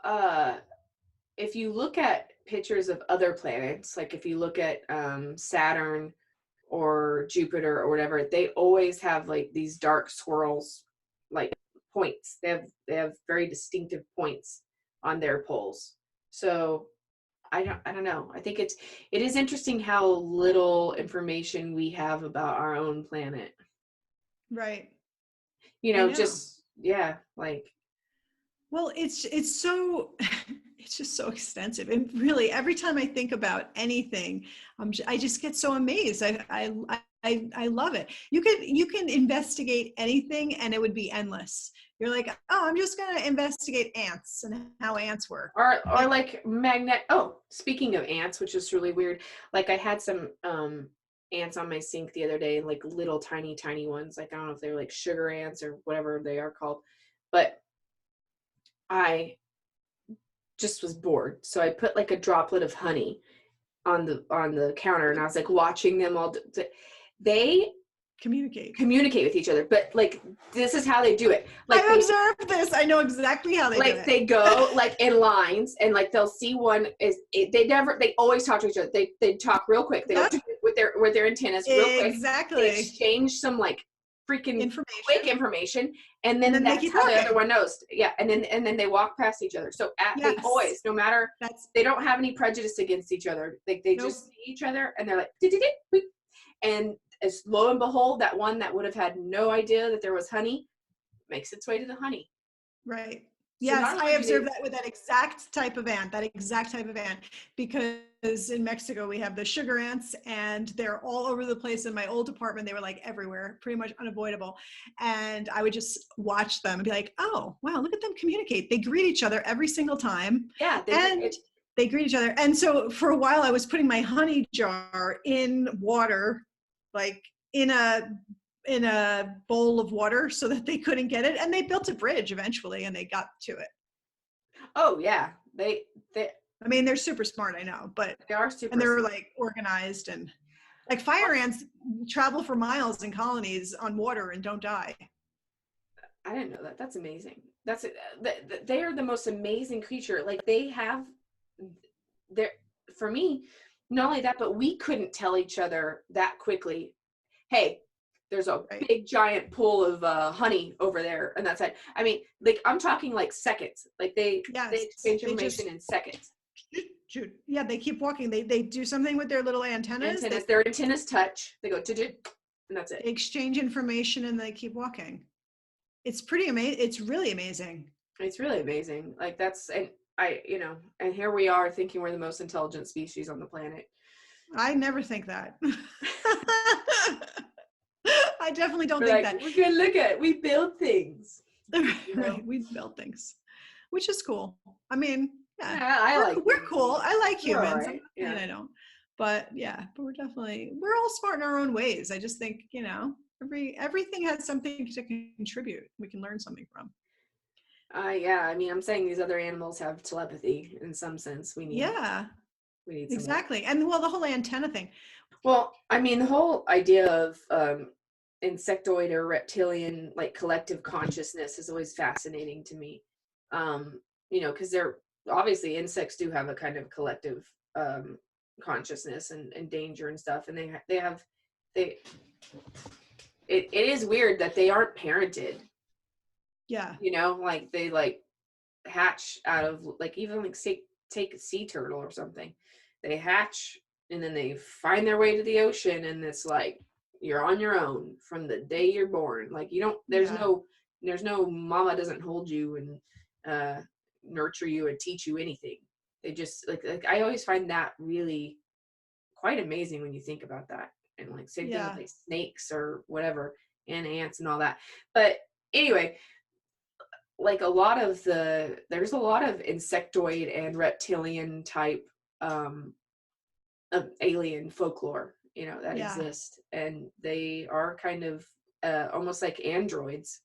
if you look at pictures of other planets, like if you look at Saturn or Jupiter or whatever, they always have like these dark swirls, like points. They have very distinctive points on their poles. So I don't know. I think it is interesting how little information we have about our own planet. Right. You I know, know. just yeah, like Well, it's so it's just so extensive, and really every time I think about anything, I just get so amazed. I love it. You can investigate anything, and it would be endless. You're like, oh, I'm just gonna investigate ants and how ants work. or And like magnet. Oh, speaking of ants, which is really weird. Like I had some ants on my sink the other day, like little tiny ones. Like I don't know if they're like sugar ants or whatever they are called, but I just was bored. So I put like a droplet of honey on the counter, and I was like watching them all. They communicate. communicate with each other, but like this is how they do it. Like I've observed this. I know exactly how they do it. they go like in lines, and like they'll see one they always talk to each other. They talk real quick. They go Yep, with their antennas real quick. They exactly. exchange some like freaking quick Information, information, and and then then they that's keep how the other talking. one knows. Yeah, and then they walk past each other. So they Yes, always, no matter, that's they don't have any prejudice against each other. Like they nope. just see each other, and they're like "Dee-dee-dee," and as lo and behold, that one that would have had no idea that there was honey makes its way to the honey. Right. So Yes, not I only do they, observed that with that exact type of ant, because in Mexico we have the sugar ants and they're all over the place. In my old apartment, they were like everywhere, pretty much unavoidable. And I would just watch them and be like, oh, wow, look at them communicate. They greet each other every single time. yeah, And they greet each other. And so for a while, I was putting my honey jar in water, like in a bowl of water so that they couldn't get it. And they built a bridge eventually and they got to it. oh yeah, they I mean, they're super smart, I know, but, they are and super they're smart. like organized, and like fire ants travel for miles in colonies on water and don't die. I didn't know that. That's amazing. That's they are the most amazing creature. Like they have, they're for me. Not only that, but we couldn't tell each other that quickly. Hey, there's a Right. big giant pool of honey over there, and that's it. I mean, like I'm talking like seconds. Like they Yes. exchange They information just, in seconds. shoot. Yeah, they keep walking. They do something with their little antennas. Antennas, their antennas touch. They go to, and that's They it. exchange information and they keep walking. It's pretty amazing. It's really amazing. It's really amazing. Like that's and I, and here we are thinking we're the most intelligent species on the planet. I never think that. I definitely don't We're think like, that. we're gonna look at we build things, you know. Right. We build things, which is cool. I mean, yeah, Yeah, I like we're things. cool. I like We're all humans. I'm right. not saying Yeah. I don't, but yeah, but we're all smart in our own ways. I just think, everything has something to contribute. We can learn something from. Yeah. I mean, I'm saying these other animals have telepathy in some sense. Yeah, We need some of that. exactly. And well, the whole antenna thing. Well, I mean, the whole idea of insectoid or reptilian like collective consciousness is always fascinating to me. Because they're obviously insects do have a kind of collective consciousness and danger and stuff, and they it is weird that they aren't parented. Yeah, Like they like hatch out of like even like say take a sea turtle or something. They hatch and then they find their way to the ocean and it's like you're on your own from the day you're born. Like you don't yeah, there's no mama doesn't hold you and nurture you and teach you anything. They just like I always find that really quite amazing when you think about that. And like same thing with yeah, like snakes or whatever and ants and all that. But anyway, like there's a lot of insectoid and reptilian type of alien folklore that yeah, exist, and they are kind of almost like androids.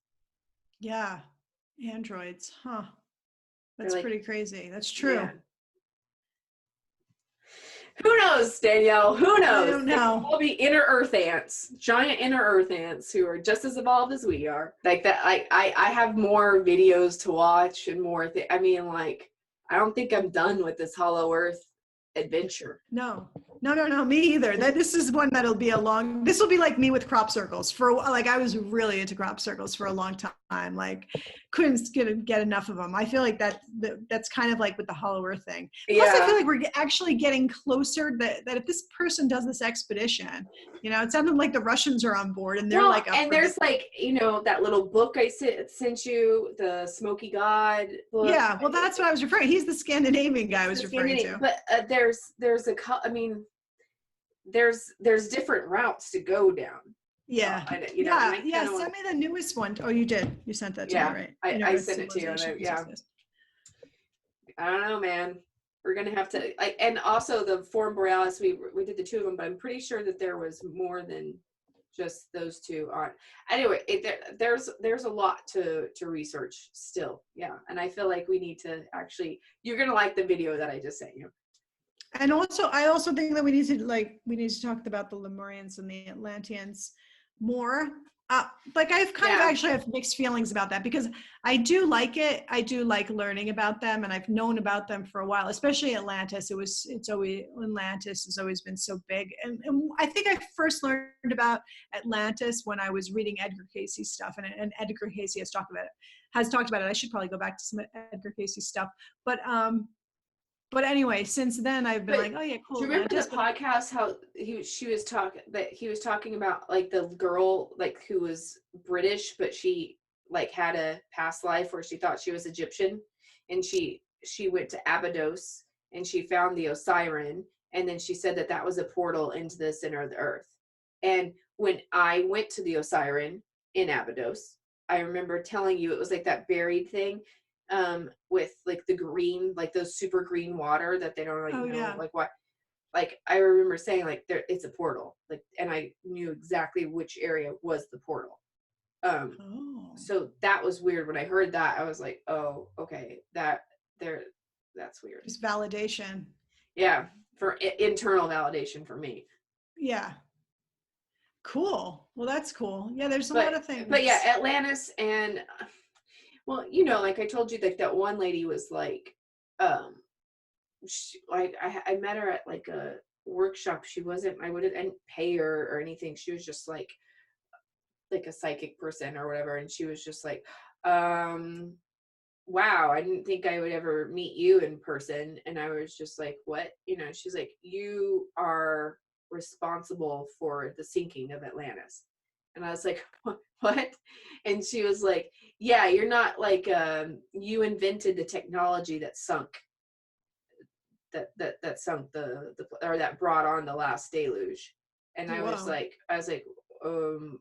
yeah. Androids, huh? They're That's like, pretty crazy. That's true. yeah, who knows, Danielle, who I knows? don't They could know. all be inner earth ants, giant inner earth ants who are just as evolved as we are. Like that, I have more videos to watch and more I mean, like I don't think I'm done with this hollow earth adventure. No, no, me either. This is one this will be like me with crop circles like I was really into crop circles for a long time. Like couldn't get enough of them. I feel like that's kind of like with the hollow earth thing. Plus I feel Yeah. like we're actually getting closer that if this person does this expedition, it sounded like the Russians are on board and they're Well, like up and for there's this. like, that little book I sent you, the Smoky God book. Yeah, well that's what I was referring. He's the Scandinavian guy I was referring to. But I mean, there's different routes to go down. Yeah. And Yeah. I Yeah. kind of want Send me the newest one. Oh, you did. You sent that to me, yeah, right? I sent it to you, and Civilization. I don't know, man. We're gonna have to and also the Forum Borealis. We did the two of them, but I'm pretty sure that there was more than just those two on. Anyway, there's a lot to research still. Yeah, and I feel like we need to actually. You're gonna like the video that I just sent you. And also, I also think that we need to talk about the Lemurians and the Atlanteans more. Like I've kind of Yeah. actually have mixed feelings about that because I do like it. I do like learning about them, and I've known about them for a while. Especially Atlantis. Atlantis has always been so big, and I think I first learned about Atlantis when I was reading Edgar Casey's stuff, and Edgar Casey has talked about it. I should probably go back to some Edgar Casey stuff, but anyway, since then I've been But like, oh yeah, do cool you remember the Atlantis. podcast how he was talking about like the girl like who was British, but she like had a past life where she thought she was Egyptian, and she went to Abydos and she found the Osiris, and then she said that that was a portal into the center of the earth. And when I went to the Osiris in Abydos, I remember telling you it was like that buried thing, with like the green, like those super green water that they don't like Oh know yeah. like what. Like I remember saying like there it's a portal, like, and I knew exactly which area was the portal. Um, Oh. so that was weird when I heard that. I was like, oh, okay, that there, that's weird. Just validation. Yeah, for internal validation for me. Yeah. Cool. Well, that's cool. Yeah, there's a lot But of but yeah, things. Atlantis and well, you know, like I told you, like that one lady was like, um, like I met her at like a workshop. She wasn't. I didn't pay her or anything. She was just like a psychic person or whatever, and she was just like, um wow, I didn't think I would ever meet you in person. And I was just like, what? You know, she's like, you are responsible for the sinking of Atlantis. And I was like, what? And she was like, yeah, you're not like, you invented the technology that sunk, that sunk the or that brought on the last deluge. And Whoa. I was like, um,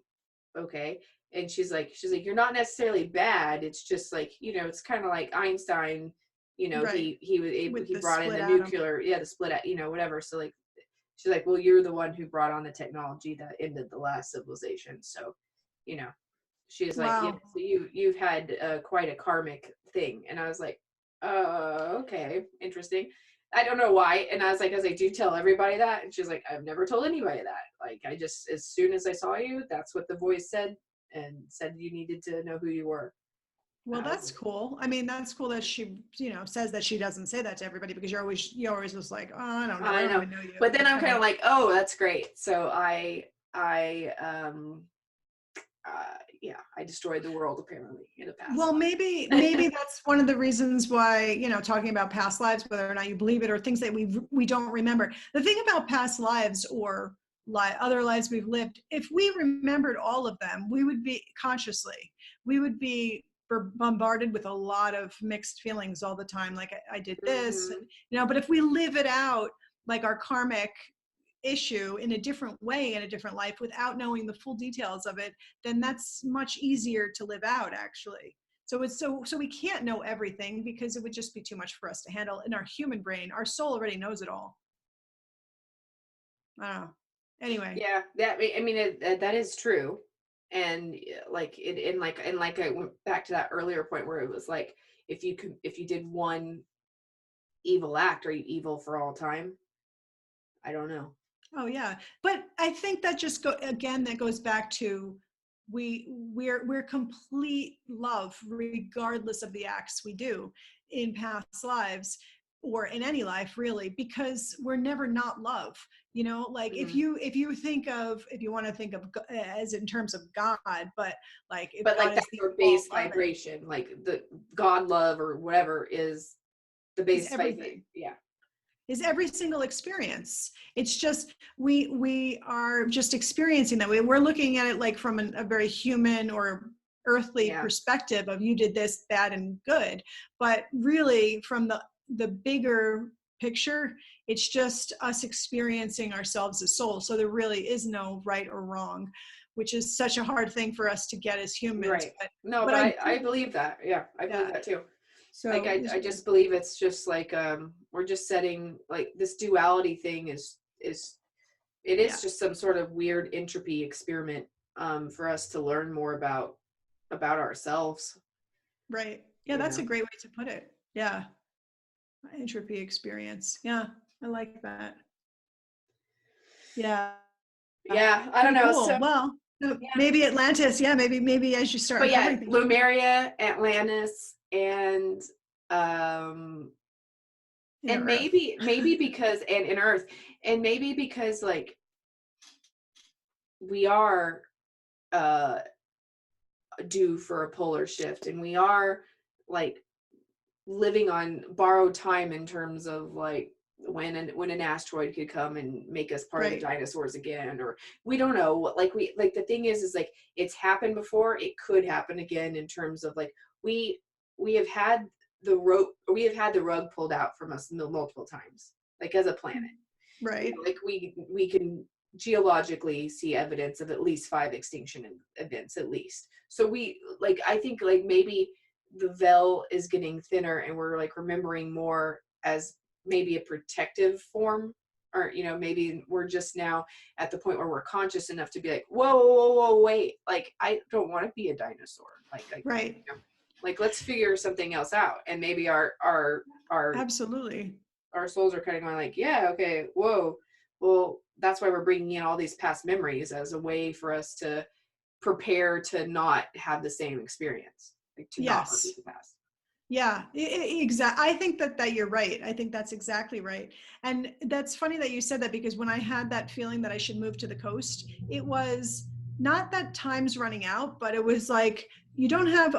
okay. And she's like, you're not necessarily bad. It's just like, you know, it's kind of like Einstein, you know, Right. he was able, With he the brought in split the atom. nuclear, yeah, the split, you know, whatever. So like, she's like, well, you're the one who brought on the technology that ended the last civilization. So, you know, she's like, yeah, Wow. so you've had quite a karmic thing. And I was like, okay, interesting. I don't know why. And I was like, do you tell everybody that? And she's like, I've never told anybody that. Like, I just, as soon as I saw you, that's what the voice said, and said you needed to know who you were. Well, And I was that's like, cool. I mean, that's cool that she, says that she doesn't say that to everybody because you always was like, oh, I don't know, I I don't know. even know you. But then I'm And kind of then, like, oh, that's great. So I yeah, I destroyed the world apparently in a past well, maybe life. that's one of the reasons why, talking about past lives, whether or not you believe it, or things that we don't remember. The thing about past lives or other lives we've lived, if we remembered all of them, we would be consciously, we would be bombarded with a lot of mixed feelings all the time. Like I did this, Hmm. but if we live it out, like our karmic issue in a different way in a different life without knowing the full details of it, then that's much easier to live out actually. So it's so we can't know everything because it would just be too much for us to handle in our human brain. Our soul already knows it all. I don't know. Anyway. Yeah, that I mean that is true, and like it and like I went back to that earlier point where it was like if you did one evil act, are you evil for all time? I don't know. Oh yeah, but I think that just that goes back to we're complete love regardless of the acts we do in past lives or in any life really, because we're never not love. Like Hmm. if you want to think of as in terms of God, but like if But God like is that's the your all base loving, vibration, like the God love or whatever is the is base vibration. everything, Yeah, is every single experience. It's just we are just experiencing that. We're looking at it like from a very human or earthly yeah, perspective of you did this bad and good, but really from the bigger picture, it's just us experiencing ourselves as souls. So there really is no right or wrong, which is such a hard thing for us to get as humans. right. But No, but but I I do, believe that. Yeah, I believe yeah. that too. Like So I just believe it's just like we're just setting like this duality thing is it yeah, is just some sort of weird entropy experiment for us to learn more about ourselves, right. Yeah, you that's a know. great way to put it. Yeah. Entropy experience. Yeah, I like that. Yeah, Yeah, I don't pretty know. cool. So Well, yeah. maybe Atlantis. Yeah, maybe as you start But yeah, uncovering things. Lumeria, Atlantis, um You know, and Earth. maybe because and in Earth, and maybe because like we are uh due for a polar shift, and we are like living on borrowed time in terms of like when an asteroid could come and make us part of the Right. dinosaurs again, or we don't know what, like the thing is like it's happened before, it could happen again, in terms of like we have had we have had the rug pulled out from us multiple times, like as a planet. Right. Like we can geologically see evidence of at least 5 extinction events at least. So we like, I think like maybe the veil is getting thinner and we're like remembering more as maybe a protective form, or maybe we're just now at the point where we're conscious enough to be like, whoa, whoa, whoa, wait, like I don't want to be a dinosaur, Right. like let's figure something else out. And maybe our Absolutely. our souls are kind of going like, yeah, okay, whoa, well, that's why we're bringing in all these past memories as a way for us to prepare to not have the same experience, like to not Yes. repeat the past. Yeah, exactly. I think that you're right. I think that's exactly right. And that's funny that you said that, because when I had that feeling that I should move to the coast, it was not that time's running out, but it was like, you don't have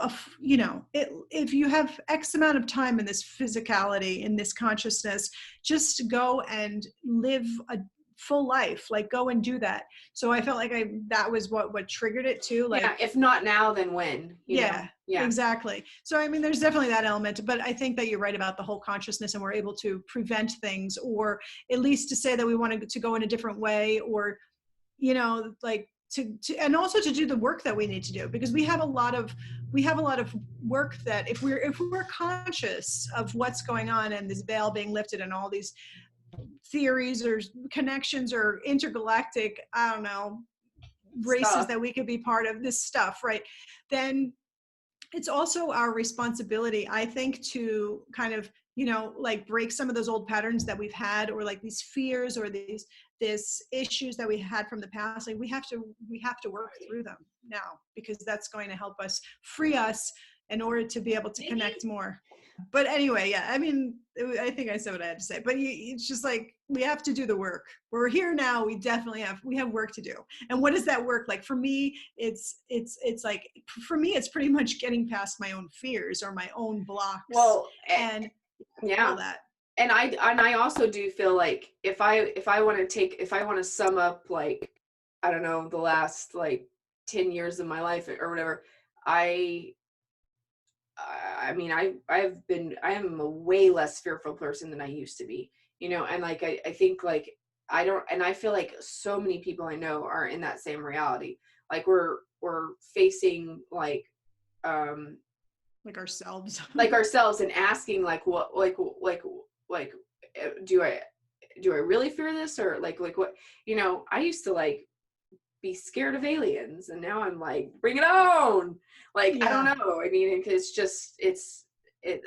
if you have X amount of time in this physicality, in this consciousness, just go and live a full life, like go and do that. So I felt like that was what triggered it too. Yeah, Like, if not now, then when, yeah, Yeah. exactly. So, I mean, there's definitely that element, but I think that you're right about the whole consciousness, and we're able to prevent things, or at least to say that we want to go in a different way, or, like and also to do the work that we need to do, because we have a lot of work that if we're conscious of what's going on, and this veil being lifted, and all these theories or connections or intergalactic, I don't know, races Stuff. that we could be part of, this stuff, right? Then it's also our responsibility, I think, to kind of, like break some of those old patterns that we've had, or like these fears, or these issues that we had from the past. Like we have to work through them now, because that's going to help us free us in order to be able to connect more. But anyway, yeah, I mean, I think I said what I had to say, but it's just like, we have to do the work. We're here now. We have work to do. And what is that work? Like for me, it's like, for me, it's pretty much getting past my own fears or my own blocks, Well, and all yeah. that. And I also do feel like if I want to sum up, like, I don't know, the last like 10 years of my life or whatever, I mean, I am a way less fearful person than I used to be, and like, I think like, I feel like so many people I know are in that same reality. Like we're facing Like ourselves. like ourselves, and asking like, what, like, do I really fear this, or like what, I used to like be scared of aliens, and now I'm like, bring it on. Like, I don't Yeah. know, I mean, it's just it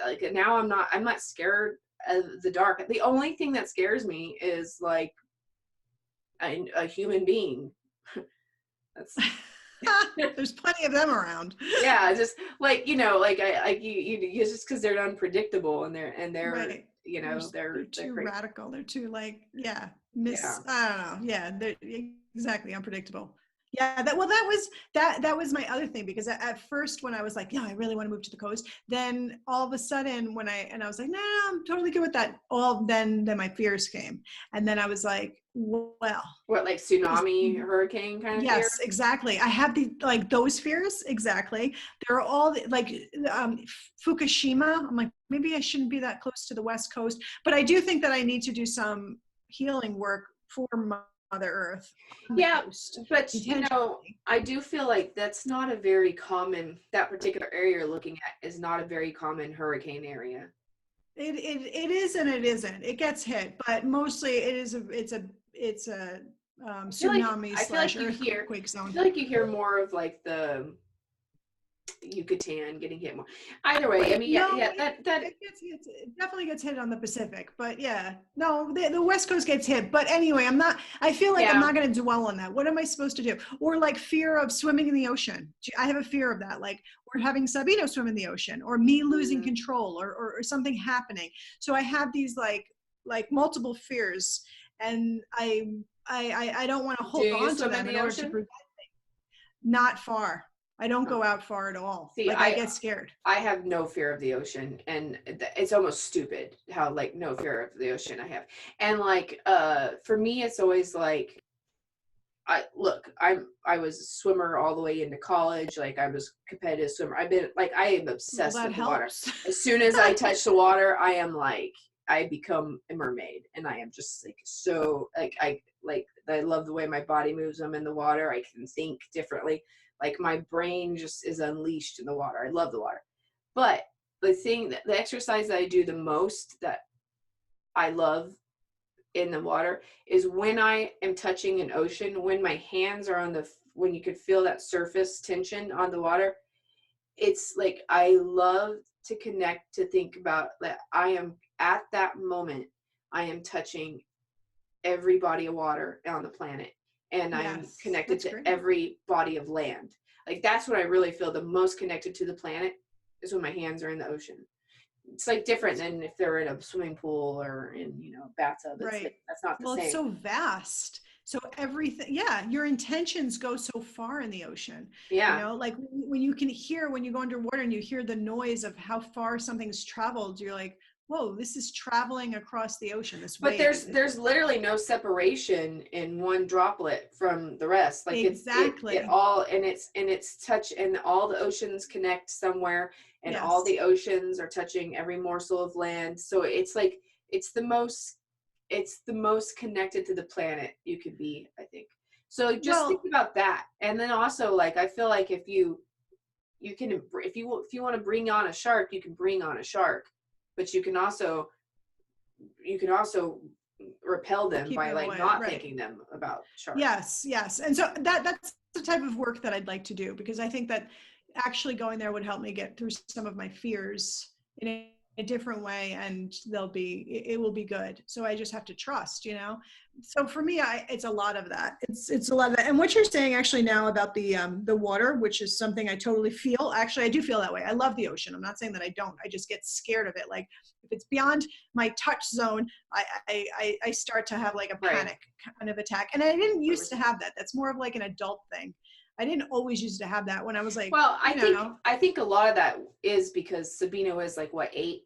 like, now I'm not scared of the dark. The only thing that scares me is like a human being. That's There's plenty of them around. yeah, just like, like you just because they're unpredictable, and they're Right. They're too crazy. radical. They're too, like, yeah, Yeah. I don't know. Yeah, they're exactly unpredictable. Yeah, that was my other thing, because at first, when I was like, yeah, I really want to move to the coast, then all of a sudden, I was like, nah, I'm totally good with that. Then my fears came, and then I was like, well, What, like tsunami, hurricane kind of fear? yes, exactly. I have those fears. Exactly. There are all Fukushima. I'm like, maybe I shouldn't be that close to the West Coast, but I do think that I need to do some healing work for Mother Earth on the Yeah, coast. but Intentionally. I do feel like that's not a very common, that particular area you're looking at is not a very common hurricane area. It is and it isn't. It gets hit, but mostly it's a tsunami I feel slash like earthquake I zone. feel like you hear more of like the Yucatan getting hit more. Either way, I mean, yeah, No, yeah, that it definitely gets hit on the Pacific, but yeah, no, the West Coast gets hit. But anyway, I feel like I'm yeah. not going to dwell on that. What am I supposed to do? Or like fear of swimming in the ocean. I have a fear of that. Like, or having Sabino swim in the ocean, or me losing Mm. control, or something happening. So I have these like multiple fears, and I don't want to Do hold you on to swim in them in the order to ocean? prevent. Not far. I don't go out far at all. See, Like I get scared. I have no fear of the ocean, and it's almost stupid how like no fear of the ocean I have. And like for me it's always like I was a swimmer all the way into college. Like I was competitive swimmer. I've been like I am Well, obsessed that with the water. helps. As soon as I touch the water, I am like I become a mermaid, and I am just like so I love the way my body moves. I'm in the water. I can think differently. Like my brain just is unleashed in the water. I love the water. But the exercise that I do the most that I love in the water is when I am touching an ocean, when my hands are on when you could feel that surface tension on the water. It's like I love to connect to think about that I am at that moment, I am touching every body of water on the planet, and I'm Yes, connected that's to great. every body of land. Like that's when I really feel the most connected to the planet, is when my hands are in the ocean. It's like different than if they're in a swimming pool or in, a bathtub. It's like Right. that's not the Well, it's same. so vast. So everything, yeah, your intentions go so far in the ocean. Yeah. Like when you can hear, when you go underwater and you hear the noise of how far something's traveled, you're like, whoa, this is traveling across the ocean, this But wave. there's literally no separation in one droplet from the rest. Like it Exactly. all, and it's touch, and all the oceans connect somewhere, and all Yes. the oceans are touching every morsel of land. So it's like it's the most it's the most connected to the planet you could be, I think. So just think Well, about that. And then also like I feel like you can if you want to bring on a shark, you can bring on a shark, but you can also repel them keep by it like away. not Right. thinking them about sharks. Yes, yes. And so that's the type of work that I'd like to do, because I think that actually going there would help me get through some of my fears in a different way, and it will be good. So I just have to trust. So for me, it's a lot of that. It's a lot of that. And what you're saying actually now about the water, which is something I totally feel. Actually, I do feel that way. I love the ocean. I'm not saying that I don't. I just get scared of it. Like if it's beyond my touch zone, I start to have like a Right. panic kind of attack. And I didn't used to have that. That's more of like an adult thing. I didn't always used to have that when I was like, Well, I you think know, I think a lot of that is because Sabino is like what, 8? I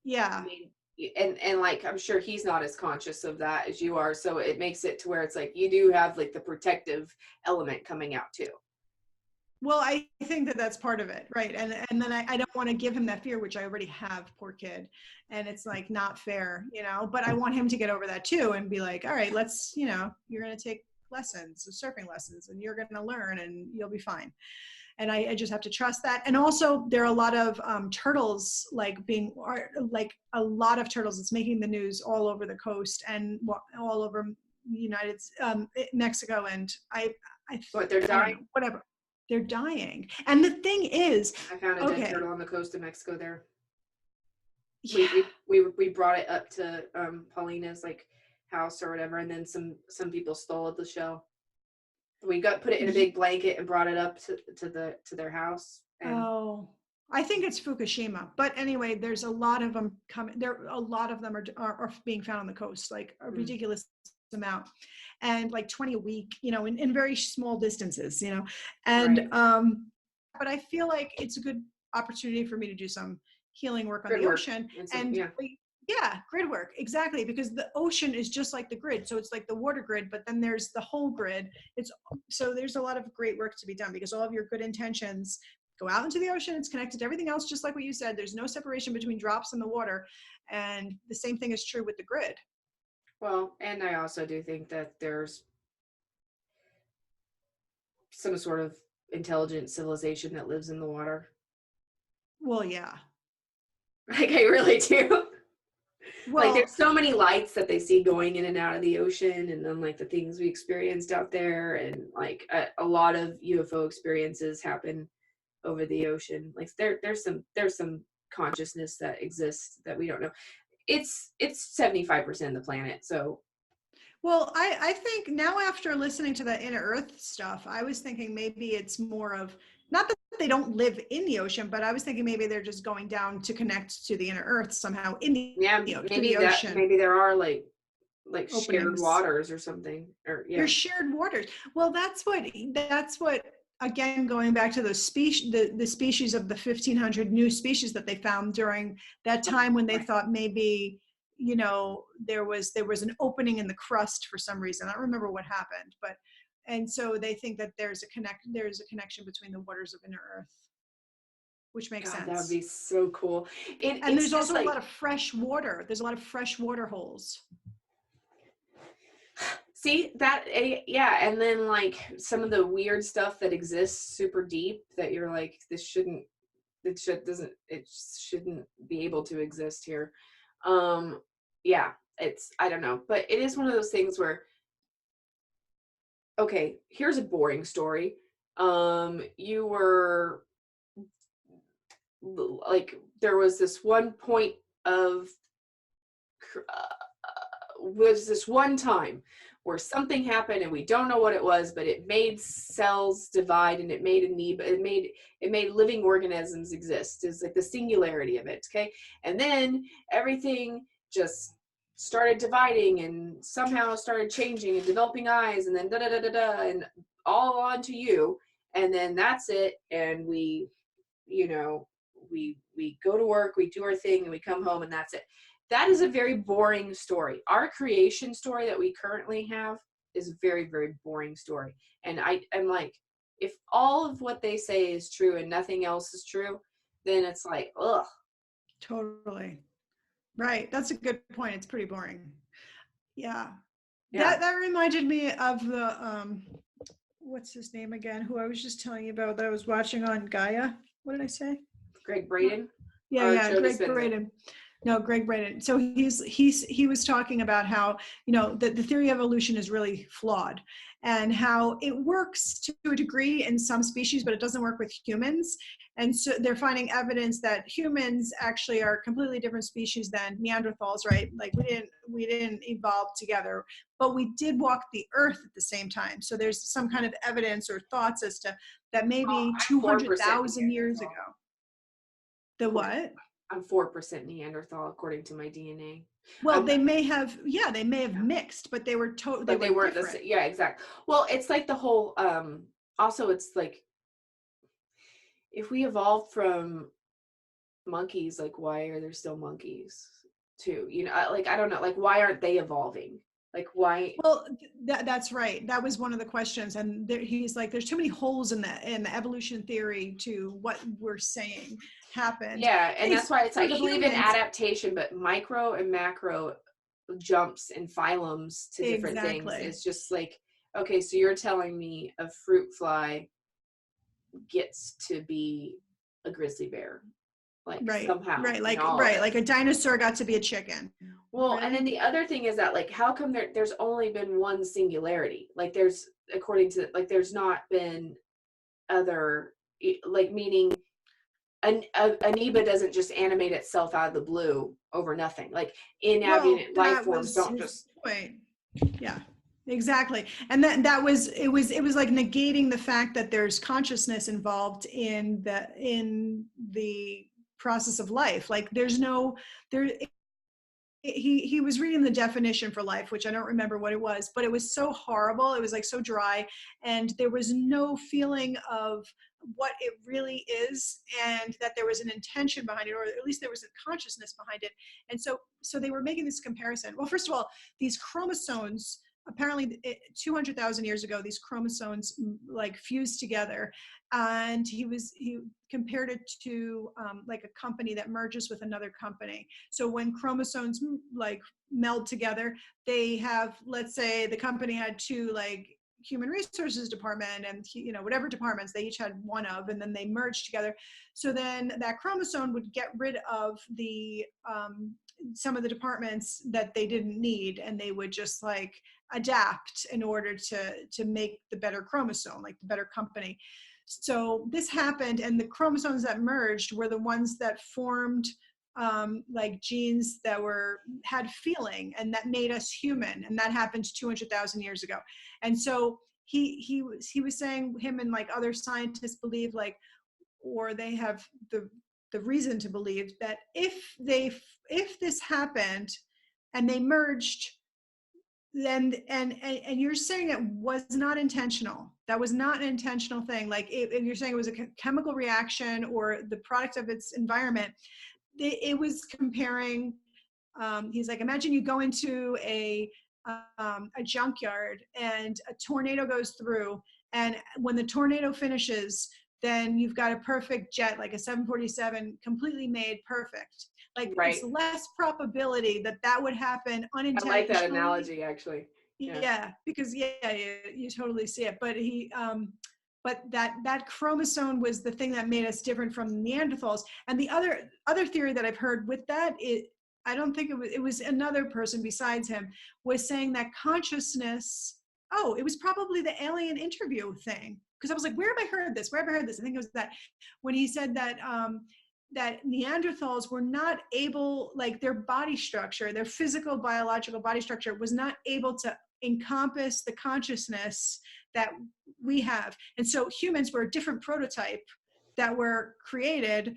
yeah. mean, and like I'm sure he's not as conscious of that as you are, so it makes it to where it's like you do have like the protective element coming out too. Well, I think that that's part of it, right? And then I don't want to give him that fear, which I already have, poor kid, and it's like not fair. But I want him to get over that too, and be like, all right, you're going to take lessons, surfing lessons, and you're going to learn, and you'll be fine. And I just have to trust that. And also, there are a lot of turtles, like a lot of turtles. It's making the news all over the coast and all over Mexico, and I But they're I don't dying. know, whatever. They're dying. And the thing is, I found a dead okay, turtle on the coast of Mexico there. yeah. We brought it up to Paulina's like house or whatever, and then some people stole the shell. We got put it in a big blanket and brought it up to their house, and Oh, I think it's Fukushima. But anyway, there's a lot of them coming. A lot of them are being found on the coast, like a mm, ridiculous amount, and like 20 a week, in very small distances. And right, but I feel like it's a good opportunity for me to do some healing work on grid the work ocean. and some, And yeah. yeah, grid work, exactly, because the ocean is just like the grid. So it's like the water grid, but then there's the whole grid. So there's a lot of great work to be done, because all of your good intentions go out into the ocean. It's connected to everything else, just like what you said. There's no separation between drops in the water. And the same thing is true with the grid. Well, and I also do think that there's some sort of intelligent civilization that lives in the water. Well, yeah. Like I really do. Like Well, there's so many lights that they see going in and out of the ocean, and then like the things we experienced out there, and like a lot of UFO experiences happen over the ocean. Like there's some consciousness that exists that we don't know. It's 75% of the planet. So well, I think now, after listening to the inner earth stuff, I was thinking maybe it's more of, not that they don't live in the ocean, but I was thinking maybe they're just going down to connect to the inner earth somehow yeah, through the ocean maybe there are like shared openings. waters or something, or yeah. There's shared waters. Well, that's what again, going back to those species, the species of the 1,500 new species that they found during that time when they Right. thought maybe, you know, there was an opening in the crust for some reason. I don't remember what happened, but and so they think that there's a connection between the waters of inner Earth, which makes God, that would sense. be so cool. And It's there's just also a like, lot of fresh water. There's a lot of fresh water holes. see that, yeah, and then like some of the weird stuff that exists super deep that you're like, this shouldn't, it shouldn't be able to exist here. Um, yeah, it's, I don't know, but it is one of those things where, okay, here's a boring story. You were like, there was this one point of was this one time where something happened and we don't know what it was, but it made cells divide and it made amoeba, it made living organisms exist. It's like the singularity of it. Okay. And then everything just started dividing and somehow started changing and developing eyes and then da da da da da and all onto you. And then that's it. And we, you know, we go to work, we do our thing, and we come home, and that's it. That is a very boring story. Our creation story that we currently have is a very, very boring story. And I'm like, if all of what they say is true and nothing else is true, then it's like, ugh. Totally. Right. That's a good point. It's pretty boring. Yeah. Yeah. That reminded me of the what's his name again? Who I was just telling you about that I was watching on Gaia. What did I say? Greg Braden Yeah, or yeah, Joe Greg Dispenza. Braden. No, Greg Braden. So he was talking about how, you know, the theory of evolution is really flawed and how it works to a degree in some species, but it doesn't work with humans. And so they're finding evidence that humans actually are a completely different species than Neanderthals, right? Like we didn't evolve together, but we did walk the earth at the same time. So there's some kind of evidence or thoughts as to that Oh, maybe I'm 4% 200,000 years Neanderthal. ago. The According, what? I'm 4% Neanderthal according to my DNA. Well, I'm they may have, yeah, they may have mixed, but they but were they weren't the different. same. Yeah, exactly. Well, it's like the whole also it's like if we evolved from monkeys, like why are there still monkeys too? You know, like I don't know, like why aren't they evolving? Like why? Well, that's right. That was one of the questions, and he's like, "There's too many holes in the evolution theory to what we're saying happened." Yeah, and Hey, that's why it's for I believe in humans, adaptation, but micro and macro jumps and phylums to different things. exactly. It's just like, okay, so you're telling me a fruit fly gets to be a grizzly bear, like Right, somehow right, in all of like this. a dinosaur got to be a chicken. Well, and then Really? the other thing is that like how come there's only been one singularity? Like there's according to like there's not been other like meaning amoeba doesn't just animate itself out of the blue over nothing. Like Well, inanimate life that forms was don't his just. point. Yeah, exactly. And that was it was like negating the fact that there's consciousness involved in the process of life. Like there's no there he was reading the definition for life, which I don't remember what it was, but it was so horrible. It was like so dry, and there was no feeling of what it really is, and that there was an intention behind it, or at least there was a consciousness behind it. And so they were making this comparison. Well, first of all, these chromosomes apparently 200,000 years ago, these chromosomes like fused together, and he compared it to like a company that merges with another company. So when chromosomes like meld together, they have, let's say the company had two like human resources department and whatever departments they each had one of, and then they merged together. So then that chromosome would get rid of the some of the departments that they didn't need, and they would just like adapt in order to make the better chromosome, like the better company. So this happened, and the chromosomes that merged were the ones that formed like genes that had feeling, and that made us human, and that happened 200,000 years ago. And so he was saying, him and like other scientists believe, like, or they have the reason to believe that if this happened and they merged and you're saying it was not intentional. That was not an intentional thing. Like and you're saying it was a chemical reaction or the product of its environment. It was comparing. He's like, imagine you go into a junkyard and a tornado goes through, and when the tornado finishes, then you've got a perfect jet, like a 747, completely made perfect. Like it's Right. less probability that that would happen I like that unintentionally. analogy, actually. Yeah. Yeah, because you totally see it. But that chromosome was the thing that made us different from Neanderthals. And the other theory that I've heard with that, I don't think it was another person besides him, was saying that consciousness. Oh, it was probably the alien interview thing. Because I was like, where have I heard this? Where have I heard this? I think it was that when he said that that Neanderthals were not able, like their body structure, their physical biological body structure was not able to encompass the consciousness that we have. And so humans were a different prototype that were created,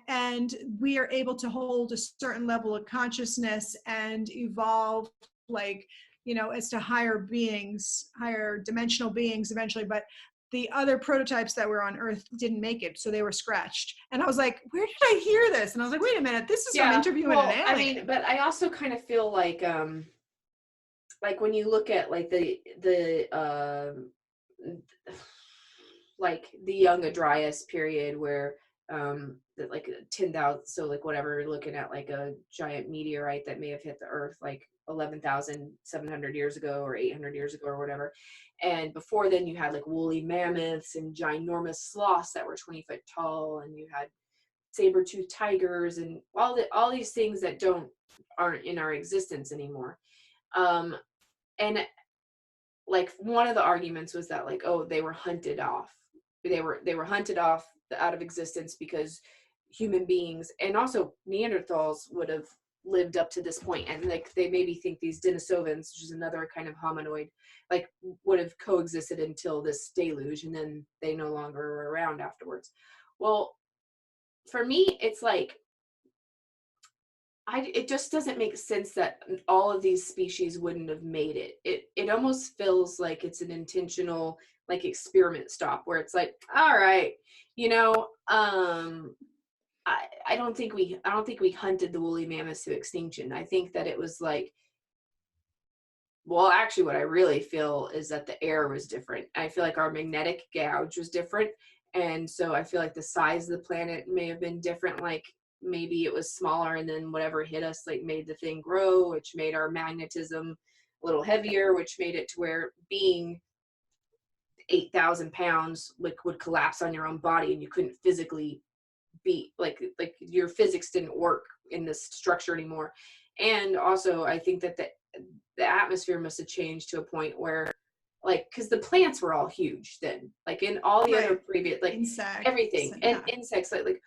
and we are able to hold a certain level of consciousness and evolve, like, as to higher beings, higher dimensional beings eventually. But the other prototypes that were on Earth didn't make it, so they were scratched. And I was like, where did I hear this? And I was like, wait a minute, this is from Yeah. interviewing an Well, I alien. mean, but I also kind of feel like when you look at like the like the young Adrias period where like 10,000, so like whatever, you're looking at like a giant meteorite that may have hit the earth like 11,700 years ago or 800 years ago or whatever. And before then you had like woolly mammoths and ginormous sloths that were 20 foot tall, and you had saber-toothed tigers and all these things that aren't in our existence anymore. um and like one of the arguments was that like, oh, they were hunted off, they were hunted off out of existence because human beings and also Neanderthals would have lived up to this point, and like they maybe think these Denisovans, which is another kind of hominoid, like would have coexisted until this deluge, and then they no longer were around afterwards. Well, for me it's like it just doesn't make sense that all of these species wouldn't have made it. It almost feels like it's an intentional like experiment stop where it's like, all right, you know, I don't think we hunted the woolly mammoths to extinction. I think that it was like, well, actually what I really feel is that the air was different. I feel like our magnetic gouge was different. And so I feel like the size of the planet may have been different. Like maybe it was smaller and then whatever hit us like made the thing grow, which made our magnetism a little heavier, which made it to where being 8,000 pounds like would collapse on your own body and you couldn't physically be like your physics didn't work in this structure anymore. And also I think that the atmosphere must have changed to a point where like because the plants were all huge then, like in all the other Right. previous like Insects. everything and Yeah. insects like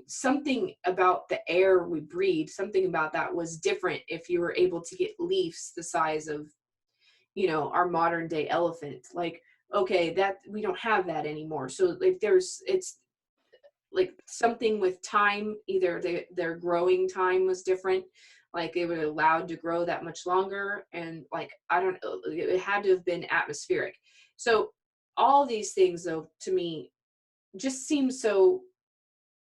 something about the air we breathe, something about that was different if you were able to get leaves the size of our modern day elephant. Like okay, that we don't have that anymore. So like it's like something with time, either their growing time was different, like they were allowed to grow that much longer, and like I don't know, it had to have been atmospheric. So all these things though to me just seem so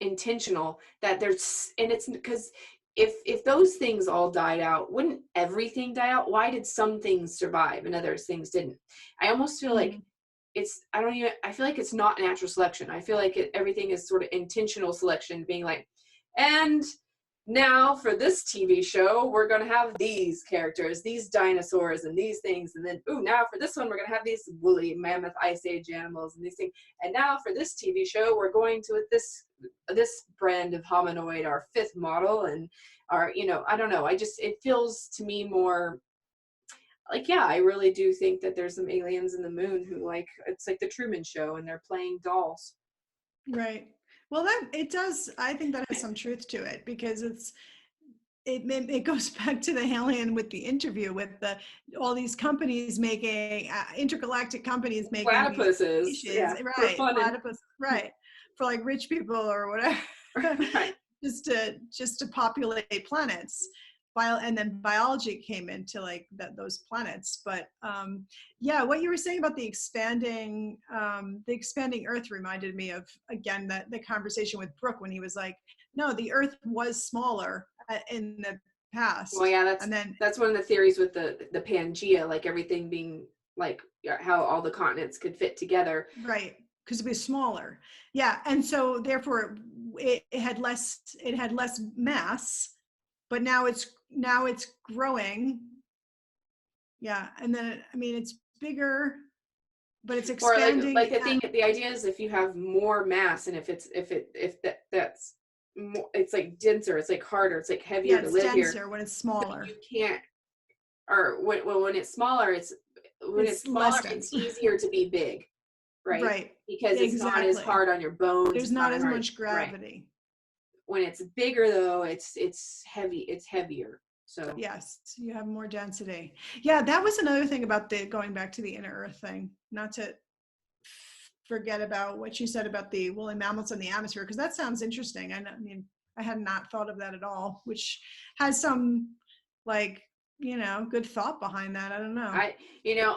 intentional that there's, and it's because if those things all died out, wouldn't everything die out? Why did some things survive and other things didn't? I almost feel like Mhm. I feel like it's not natural selection. I feel like everything is sort of intentional selection, being like, and now for this TV show, we're going to have these characters, these dinosaurs and these things. And then, ooh, now for this one, we're going to have these woolly mammoth ice age animals and these things. And now for this TV show, we're going to this brand of hominoid, our fifth model. And our, I don't know. It feels to me more like, yeah, I really do think that there's some aliens in the moon who like, it's like the Truman Show and they're playing dolls. Right. Well, that it does. I think that has some truth to it because it goes back to the alien with the interview with all these companies making intergalactic companies making these Platypuses, species, yeah, for right? fun and Platypus, right? For like rich people or whatever, right. just to populate planets. and then biology came into like those planets. But yeah, what you were saying about the expanding Earth reminded me of, again, that the conversation with Brooke when he was like, no, the Earth was smaller in the Well, past, yeah, and then that's one of the theories with the Pangea, like everything being like, yeah, how all the continents could fit together. right, because it was smaller. Yeah, and so therefore it had less mass, but now it's growing. Yeah, and then I mean it's bigger, but it's Or expanding the idea is if you have more mass, and if that's more, it's like denser, it's like harder, it's like yeah, heavier to it's live here. denser when it's So you smaller. can't, or when it's smaller, It's less it's dense. easier to be big, right? Right. Because it's not as Exactly. hard on your bones. There's It's not not as as hard, much right? gravity. When it's bigger though, it's heavy. It's heavier. So Yes, you have more density. Yeah, that was another thing about the going back to the inner Earth thing. Not to forget about what you said about the woolly mammoths in the atmosphere, because that sounds interesting. I mean, I had not thought of that at all, which has some, like, good thought behind that. I don't know.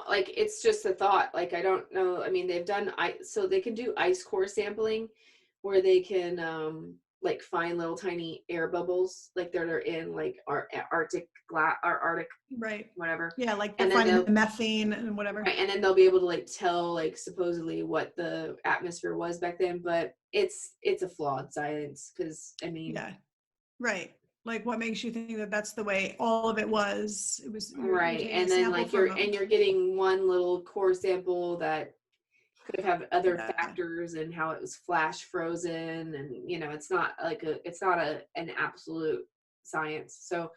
like it's just a thought. Like I don't know. I mean, they've done so they can do ice core sampling, where they can like find little tiny air bubbles, like they're in like Arctic or Arctic Right. whatever, Yeah, like they're and then finding the methane and whatever. right, and then they'll be able to like tell like supposedly what the atmosphere was back then, but it's a flawed science because I mean, Yeah. Right. Like what makes you think that that's the way all of it was? It was you're right, taking a and then sample like from a you're getting one little core sample that could have other yeah. factors and how it was flash frozen, and it's not like an absolute science. So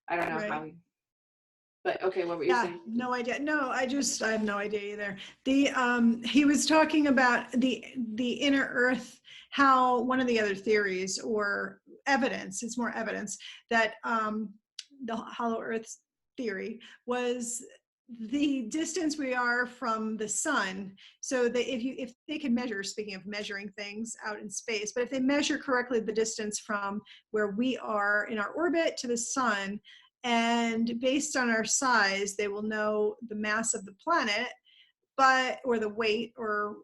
I don't know how Right. we, but okay, what were you Yeah, saying? no idea. No, I have no idea either. He was talking about the inner Earth, how one of the other theories or evidence, it's more evidence that the hollow Earth theory was the distance we are from the sun. So that if they could measure, speaking of measuring things out in space, but if they measure correctly the distance from where we are in our orbit to the sun, and based on our size, they will know the mass of the planet, or the weight, or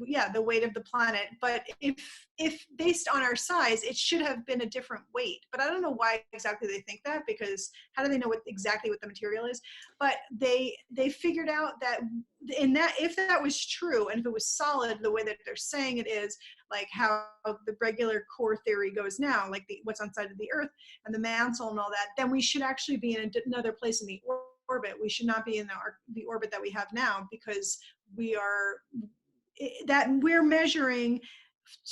yeah, the weight of the planet. But if based on our size, it should have been a different weight. But I don't know why exactly they think that, because how do they know exactly what the material is? But they figured out that if that was true, and if it was solid the way that they're saying it is, like how the regular core theory goes now, like what's inside of the Earth and the mantle and all that, then we should actually be in another place in the orbit. We should not be in the orbit that we have now, because we are that we're measuring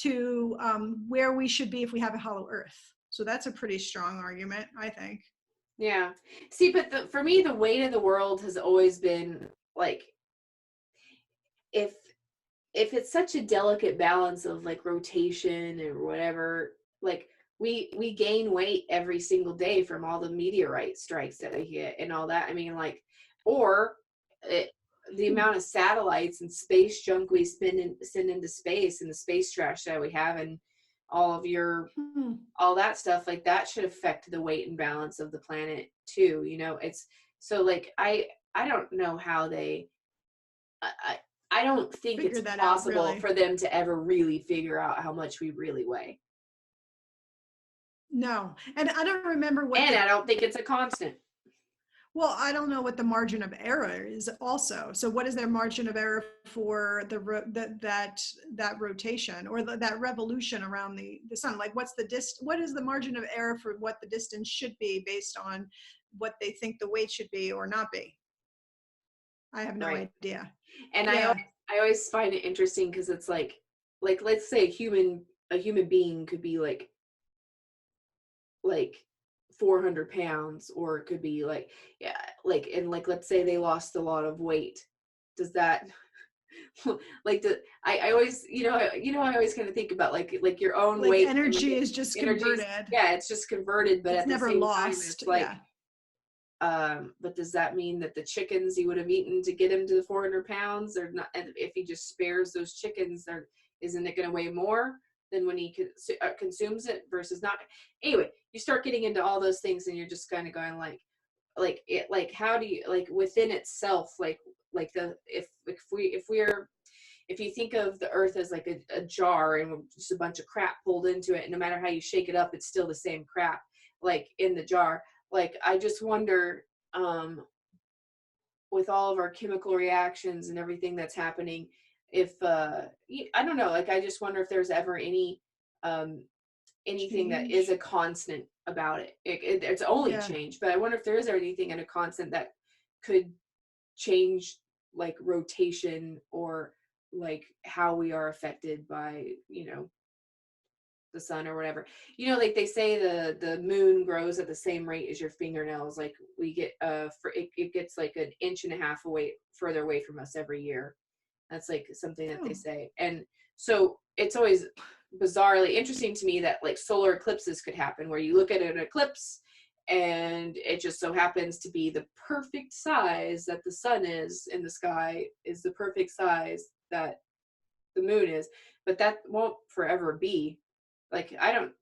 to where we should be if we have a hollow Earth. So that's a pretty strong argument, I think. Yeah. See, but for me, the weight of the world has always been like, if it's such a delicate balance of like rotation or whatever, like we gain weight every single day from all the meteorite strikes that we get and all that. I mean, like, or it, the amount of satellites and space junk we send into space, and the space trash that we have, and all of your all that stuff, like that should affect the weight and balance of the planet too. It's so like I don't know how they I, I don't think Figure it's that out, possible really. for them to ever really figure out how much we really weigh. No. And I don't remember what And I don't think it's a constant. well, I don't know what the margin of error is also. So what is their margin of error for that rotation, or that revolution around the sun? Like what is the margin of error for what the distance should be based on what they think the weight should be or not be? I have no Right. idea. And Yeah. I always find it interesting because it's like let's say a human being could be like 400 pounds, or it could be like, yeah, like, and like let's say they lost a lot of weight. Does that like I always I always kind of think about like your own Like weight and energy is just energies. converted. Yeah, it's just converted, but It's at the never same time lost. it's like, Yeah. but does that mean that the chickens he would have eaten to get him to the 400 pounds, or not? And if he just spares those chickens, isn't it going to weigh more than when he consumes it versus not. Anyway, you start getting into all those things, and you're just kind of going like it, like how do you, like within itself, like the if you think of the earth as like a jar and just a bunch of crap pulled into it, and no matter how you shake it up, it's still the same crap like in the jar. Like I just wonder, with all of our chemical reactions and everything that's happening, if I don't know, like I just wonder if there's ever um anything that is Change. a constant about it's only Yeah. change, but I wonder if there is anything in a constant that could change, like rotation, or like how we are affected by, the sun or whatever. Like they say the moon grows at the same rate as your fingernails. Like we get it gets like an inch and a half away further away from us every year. That's like something that they Oh, say. And so it's always bizarrely interesting to me that like solar eclipses could happen, where you look at an eclipse and it just so happens to be the perfect size that the sun is in the sky is the perfect size that the moon is, but that won't forever be. Like I don't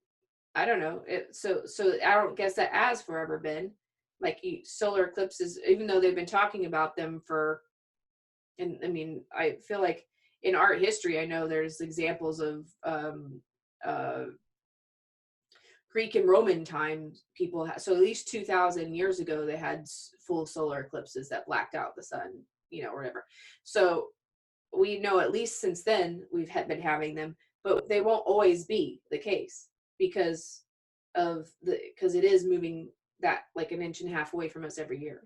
know. So I don't guess that has forever been like solar eclipses, even though they've been talking about them for. And I mean, I feel like in art history, I know there's examples of uh, Greek and Roman times. So at least 2,000 years ago, they had full solar eclipses that blacked out the sun, or whatever. So we know at least since then been having them, but they won't always be the case because because it is moving that like an inch and a half away from us every year.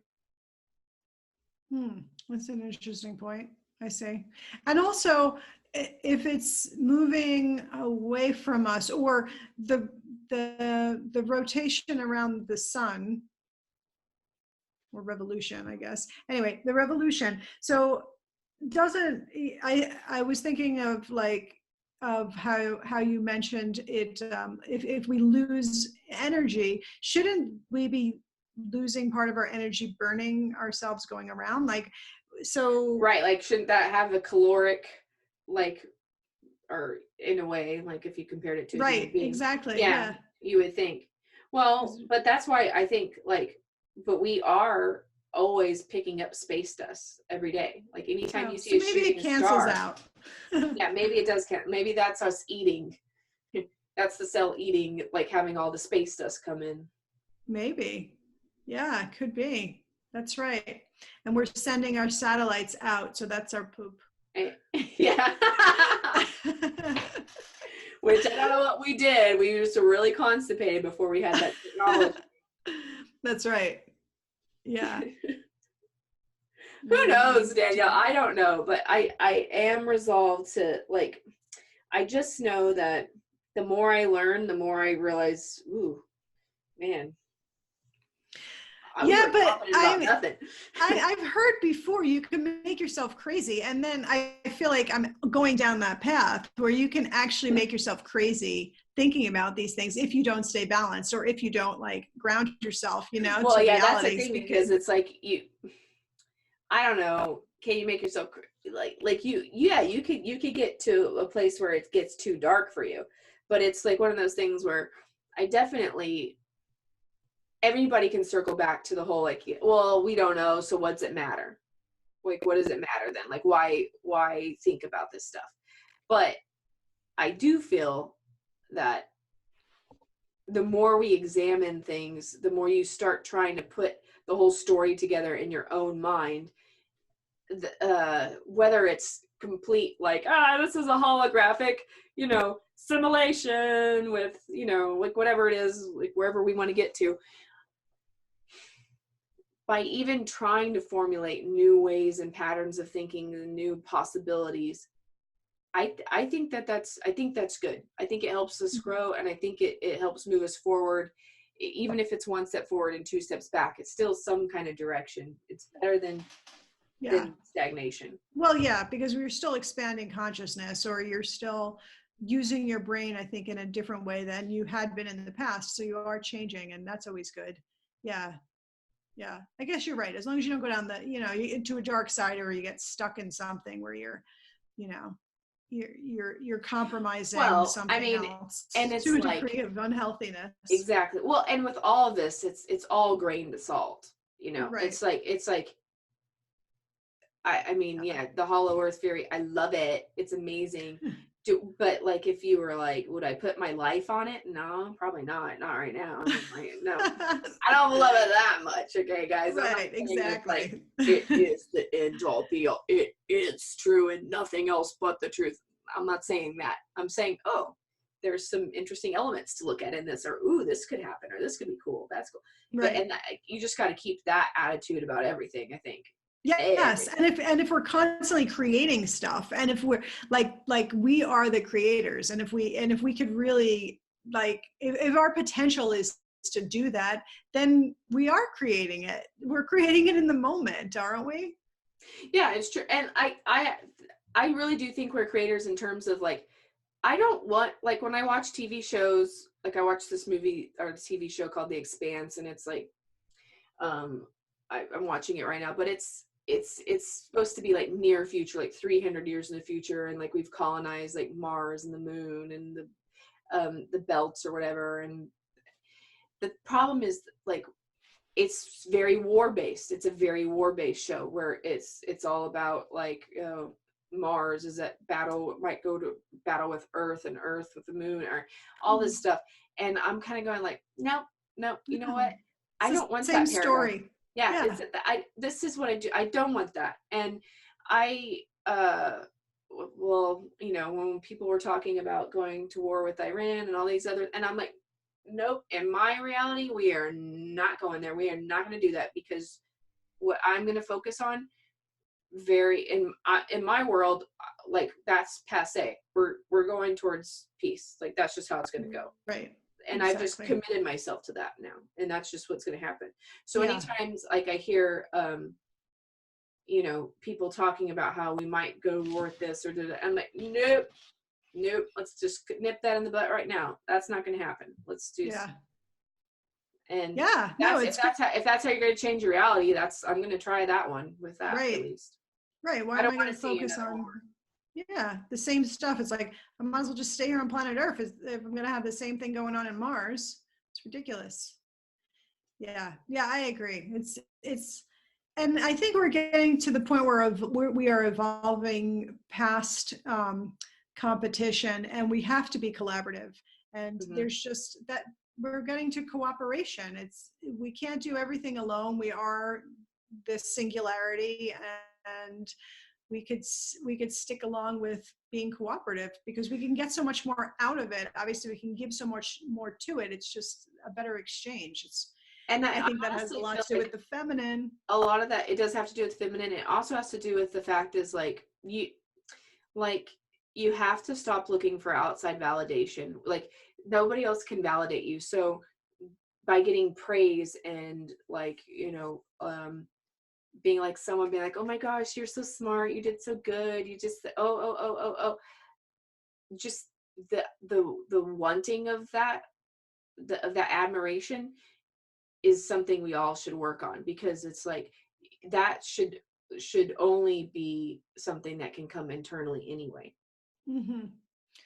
that's an interesting point. I see. And also, if it's moving away from us, or the rotation around the sun, or revolution, I guess. Anyway, the revolution. So doesn't I was thinking of like of how you mentioned it, if we lose energy, shouldn't we be losing part of our energy burning ourselves going around, like, so Right, like shouldn't that have a caloric, like, or in a way, like if you compared it to a human right, being? exactly, Yeah, yeah. you would think. Well, 'Cause- but that's why I think like, but we are always picking up space dust every day. Like anytime oh, you so see a maybe it shooting cancels star, out. yeah, maybe it does count. Maybe that's us eating. That's the cell eating, like having all the space dust come in. Maybe. Yeah, it could be. That's right. And we're sending our satellites out, so that's our poop. Yeah. Which I don't know what we did. We used to really constipated before we had that technology. That's right. Yeah. Who We knows, need Danielle? to. I don't know, but I am resolved to, like, I just know that the more I learn, the more I realize, ooh, man, we Yeah, were but confident about nothing. I've heard before you can make yourself crazy, and then I feel like I'm going down that path where you can actually make yourself crazy thinking about these things if you don't stay balanced, or if you don't like ground yourself, Well, to yeah, that's the realities. thing, Because because it's like I don't know, can you make yourself like yeah, you could get to a place where it gets too dark for you, but it's like one of those things where I definitely, everybody can circle back to the whole like, well, we don't know, so what's it matter? Like, what does it matter then? Like, why think about this stuff? But I do feel that the more we examine things, the more you start trying to put the whole story together in your own mind, whether it's complete like, this is a holographic, simulation with, like whatever it is, like wherever we want to get to, by even trying to formulate new ways and patterns of thinking and new possibilities. I think that's good. I think it helps us grow, and I think it helps move us forward. Even if it's one step forward and two steps back, it's still some kind of direction. It's better yeah, than stagnation. well, yeah, because we're still expanding consciousness, or you're still using your brain, I think, in a different way than you had been in the past. So you are changing, and that's always good. Yeah. Yeah, I guess you're right. As long as you don't go down into a dark side, or you get stuck in something where you're, you know, you're compromising Well, I something mean, and else to it's a like, degree of unhealthiness. exactly. Well, and with all of this, it's all grain to salt. Right. It's like I mean, yeah, the Hollow Earth theory, I love it. It's amazing. But like, if you were like, would I put my life on it? No, probably not. Not right now. I mean, like, no, I don't love it that much. Okay, guys, I'm not Right, saying it's like exactly. it is the end all be all. It's true and nothing else but the truth. I'm not saying that. I'm saying, oh, there's some interesting elements to look at in this, or ooh, this could happen, or this could be cool. That's cool. But Right. you just got to keep that attitude about everything. I think Yes, everything. and if we're constantly creating stuff, and if we're like we are the creators, and if we could really like if our potential is to do that, then we are creating it. We're creating it in the moment, aren't we? Yeah, it's true. And I really do think we're creators in terms of like, I don't want, like, when I watch TV shows, like I watched this movie or TV show called The Expanse, and it's like, um I'm watching it right now, but it's supposed to be like near future, like 300 years in the future, and like we've colonized like Mars and the moon and the belts or whatever. And the problem is, like, it's very war based. It's a very war based show where it's all about like, Mars is at battle, might go to battle with Earth, and Earth with the moon, or all this stuff. And I'm kind of going like, no, no, you know what? No, it's I the don't want same that paradox. story. Yeah, Yeah. this is what I do. I don't want that. And I well, when people were talking about going to war with Iran and all these other, and I'm like, nope, in my reality, we are not going there. We are not going to do that, because what I'm going to focus on, very in my world, like, that's passe. We're going towards peace. Like, that's just how it's going to go. Right. And I've just Exactly. committed myself to that now, and that's just what's going to happen. So Yeah. anytime like I hear people talking about how we might go to war with this or do that, I'm like, nope, nope, let's just nip that in the butt right now. That's not going to happen. Let's do. Yeah. And Yeah. No, that's it's if that's how you're going to change your reality, I'm going to try that one with that, at right. least. Right. Why I am don't I want going to to see focus another war. on, yeah, the same stuff? It's like, I might as well just stay here on planet Earth if I'm going to have the same thing going on in Mars. It's ridiculous. Yeah. Yeah, I agree. And I think we're getting to the point where we are evolving past competition, and we have to be collaborative. And Mm-hmm. there's just that we're getting to cooperation. We can't do everything alone. We are this singularity, and we could stick along with being cooperative because we can get so much more out of it. Obviously, we can give so much more to it. It's just a better exchange. And I I think that has a honestly lot feel to do with like the feminine. a lot of that, it does have to do with feminine. It also has to do with the fact is like you have to stop looking for outside validation. Like, nobody else can validate you. So by getting praise and, like, being like, someone being like, oh my gosh, you're so smart, you did so good, you just, oh, just the wanting of that, of that admiration, is something we all should work on, because it's like, that should only be something that can come internally anyway. Mm-hmm.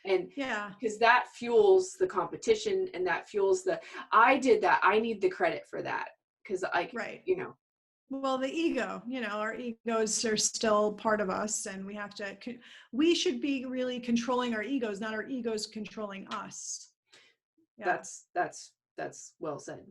And Yeah. because that fuels the competition, and that fuels I did that, I need the credit for that, because Right. you know Well, the ego, our egos are still part of us, and we should be really controlling our egos, not our egos controlling us. Yeah. that's well said.